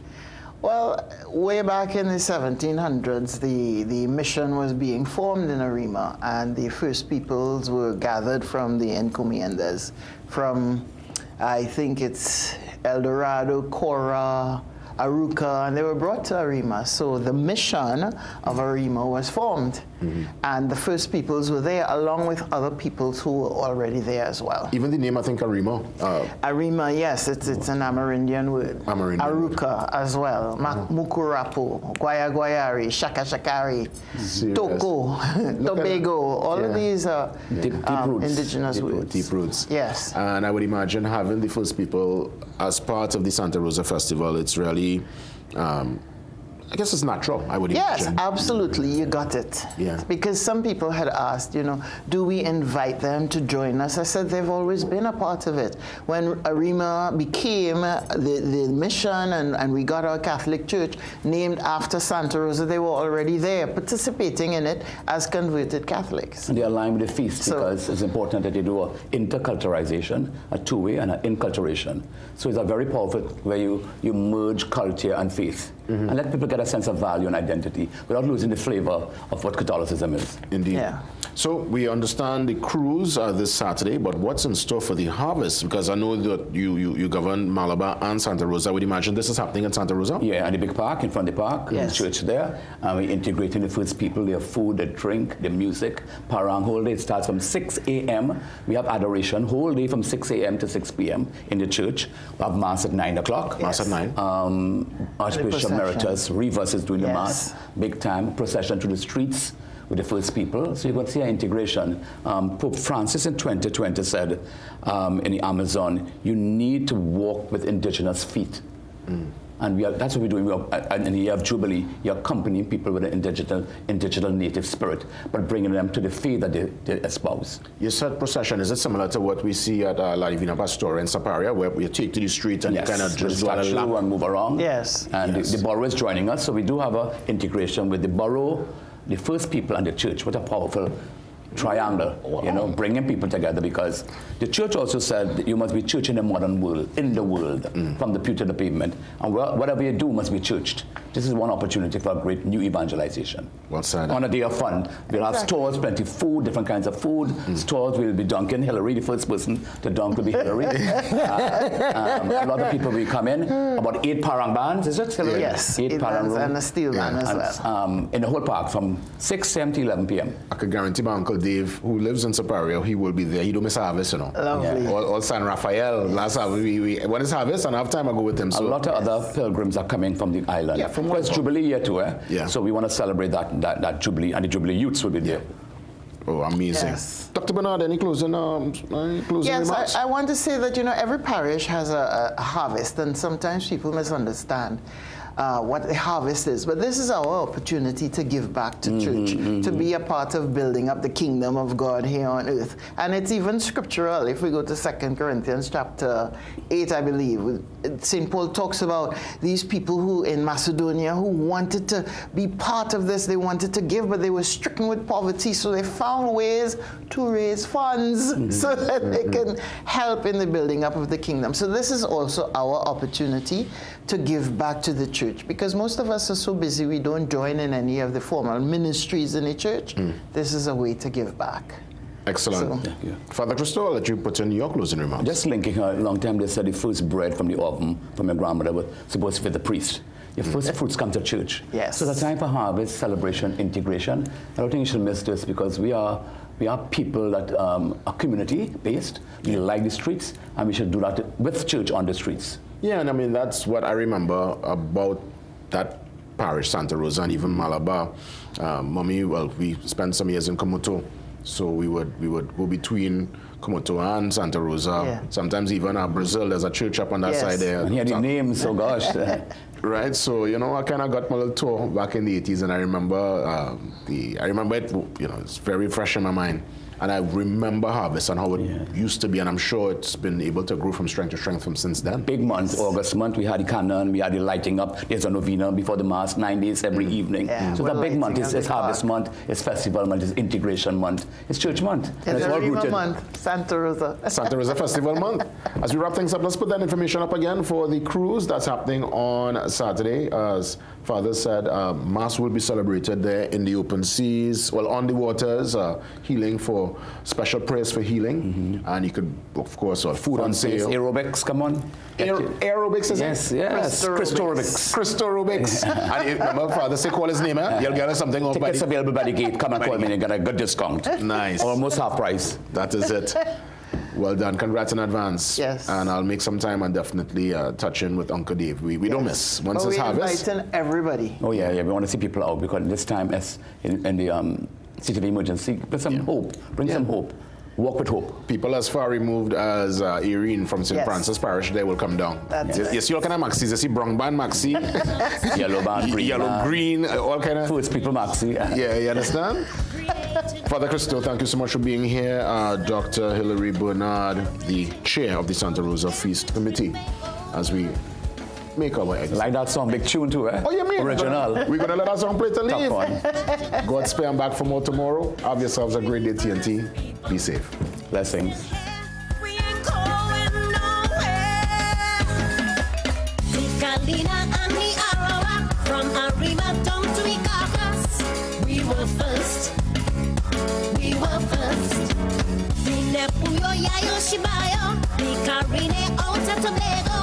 Well, way back in the 1700s, the mission was being formed in Arima, and the First Peoples were gathered from the encomiendas, from, I think it's El Dorado, Cora, Aruka, and they were brought to Arima. So the mission of Arima was formed. And the first peoples were there along with other peoples who were already there as well. Even the name, I think, Arima. Arima, yes, it's an Amerindian word. Aruka as well. Mukurapu, Guayari, Shaka Shakari, Toko, Tobago, all of these are indigenous words. Deep roots. Yes. And I would imagine having the first people as part of the Santa Rosa Festival, it's really, I guess it's natural, I would imagine. Yes, absolutely, you got it. Yeah. Because some people had asked, do we invite them to join us? I said they've always been a part of it. When Arima became the mission and we got our Catholic Church named after Santa Rosa, they were already there participating in it as converted Catholics. And they align with the feast because it's important that they do an interculturalization, a two-way, and an inculturation. So it's a very powerful where you merge culture and faith. And let people get a sense of value and identity without losing the flavor of what Catholicism is. Indeed. Yeah. So we understand the cruise this Saturday, but what's in store for the harvest? Because I know that you govern Malabar and Santa Rosa. I would imagine this is happening in Santa Rosa? Yeah, and the big park, in front of the park, the church there. And we're integrating the first people, their food, their drink, their music. Parang whole day. It starts from 6 a.m. We have adoration whole day from 6 a.m. to 6 p.m. in the church. We have Mass at 9 o'clock. Mass at 9. Archbishop Emeritus Rivas is doing the Mass. Big time. Procession through the streets with the first people. So you're going to see an integration. Pope Francis in 2020 said in the Amazon, you need to walk with indigenous feet. And that's what we're doing. In the year of Jubilee, you're accompanying people with an indigenous native spirit, but bringing them to the faith that they espouse. You said procession. Is it similar to what we see at La Divina Pastora in Saparia, where you take to the street and you kind of just do a lap and move around? Yes. And the borough is joining us, so we do have an integration with the borough, the first people, and the church. What a powerful triangle, bringing people together, because the church also said that you must be church in the modern world, from the pew to the pavement, and whatever you do must be churched. This is one opportunity for a great new evangelization. Well said. On a day of fun, we'll have stores, plenty of food, different kinds of food. Stores will be dunking. Hillary, the first person to dunk will be Hillary. A lot of people will come in. About 8 parang bands, is it, Hillary? Yes, 8 parang rooms. And a steel band as well. In the whole park from 6 a.m. to 11 p.m. I could guarantee my Uncle Dave, who lives in Saparia, he will be there. He do miss harvest, Lovely. All San Rafael. Last harvest, when it's harvest, and half time I go with him. So. A lot of other pilgrims are coming from the island. Yeah, from it's Jubilee year too, Yeah. So we want to celebrate that Jubilee, and the Jubilee youths will be there. Oh, amazing. Yes. Dr. Bernard, any closing Yes, remarks? I want to say that, every parish has a harvest, and sometimes people misunderstand what the harvest is. But this is our opportunity to give back to church, to be a part of building up the kingdom of God here on earth. And it's even scriptural. If we go to 2 Corinthians chapter 8, I believe, St. Paul talks about these people who in Macedonia who wanted to be part of this. They wanted to give, but they were stricken with poverty, so they found ways to raise funds so that they can help in the building up of the kingdom. So this is also our opportunity to give back to the church, because most of us are so busy we don't join in any of the formal ministries in the church. This is a way to give back. Excellent. Thank you. Father Christo, I'll let you put in your closing remarks. Just linking her, a long time they said the first bread from the oven from your grandmother was supposed to be the priest. Your first fruits come to church. Yes. So the time for harvest, celebration, integration. I don't think you should miss this, because we are people that are community-based. We like the streets, and we should do that with church on the streets. Yeah, and I mean, that's what I remember about that parish, Santa Rosa, and even Malabar. Mommy, we spent some years in Komoto, so we would go between Komoto and Santa Rosa. Yeah. Sometimes even Brazil, there's a church up on that side there. And here the names, so gosh. Right, so I kind of got my little tour back in the 80s, and I remember it. It's very fresh in my mind. And I remember harvest and how it used to be, and I'm sure it's been able to grow from strength to strength from since then. Big month, August month, we had the canon, we had the lighting up. There's a novena before the Mass, 9 days every evening. Yeah, so it's a big month. It's harvest month, it's festival month, it's integration month, it's church month. It's a Rima month, Santa Rosa. Santa Rosa Festival month. As we wrap things up, let's put that information up again for the cruise that's happening on Saturday, as Father said, Mass will be celebrated there in the open seas, well, on the waters, healing for special prayers for healing. And you could, of course, food on sale. Aerobics, come on. Aerobics, is yes, it? Yes, Christorobics. Christorobics. And remember, Father, say, call his name, eh? You'll get us something off by Tickets available by the gate. Come and call me and get a good discount. Nice. Almost half price. That is it. Well done. Congrats in advance. Yes. And I'll make some time and definitely touch in with Uncle Dave. We don't miss. Once it's harvest. We're inviting everybody. Oh, yeah, we want to see people out because this time as in the state of emergency, bring some hope. Bring some hope. Walk with hope. People as far removed as Irene from St. Francis Parish, they will come down. That's you see all kind of maxis. You see brown band maxi, yellow band, green, yellow, green, all kind of. First people maxi. Yeah, you understand? Father Christo, thank you so much for being here. Dr. Hilary Bernard, the chair of the Santa Rosa Feast Committee, as we make our exit. Like that song, big tune too, eh? Oh, you mean? Original. We're going to let that song play to leave. Top one. God spare and back for more tomorrow. Have yourselves a great day, TNT. Be safe. Blessings. From Arriba down to Icacas, we were first. We were first. Puyo Yayo Shibayo, Carine Alta Tobago.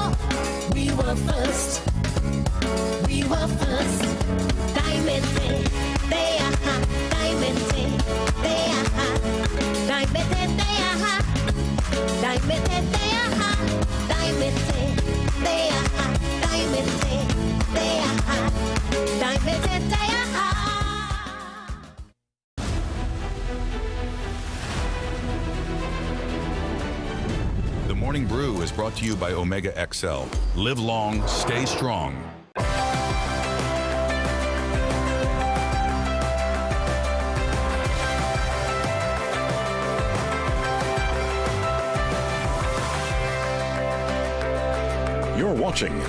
We were first. We were first. Diamante, they are. Diamante, they are. Diamante, they are. Diamante, they are. Diamante, they are. Diamante, they are. Diamante, they are. The Morning Brew is brought to you by Omega XL. Live long, stay strong. You're watching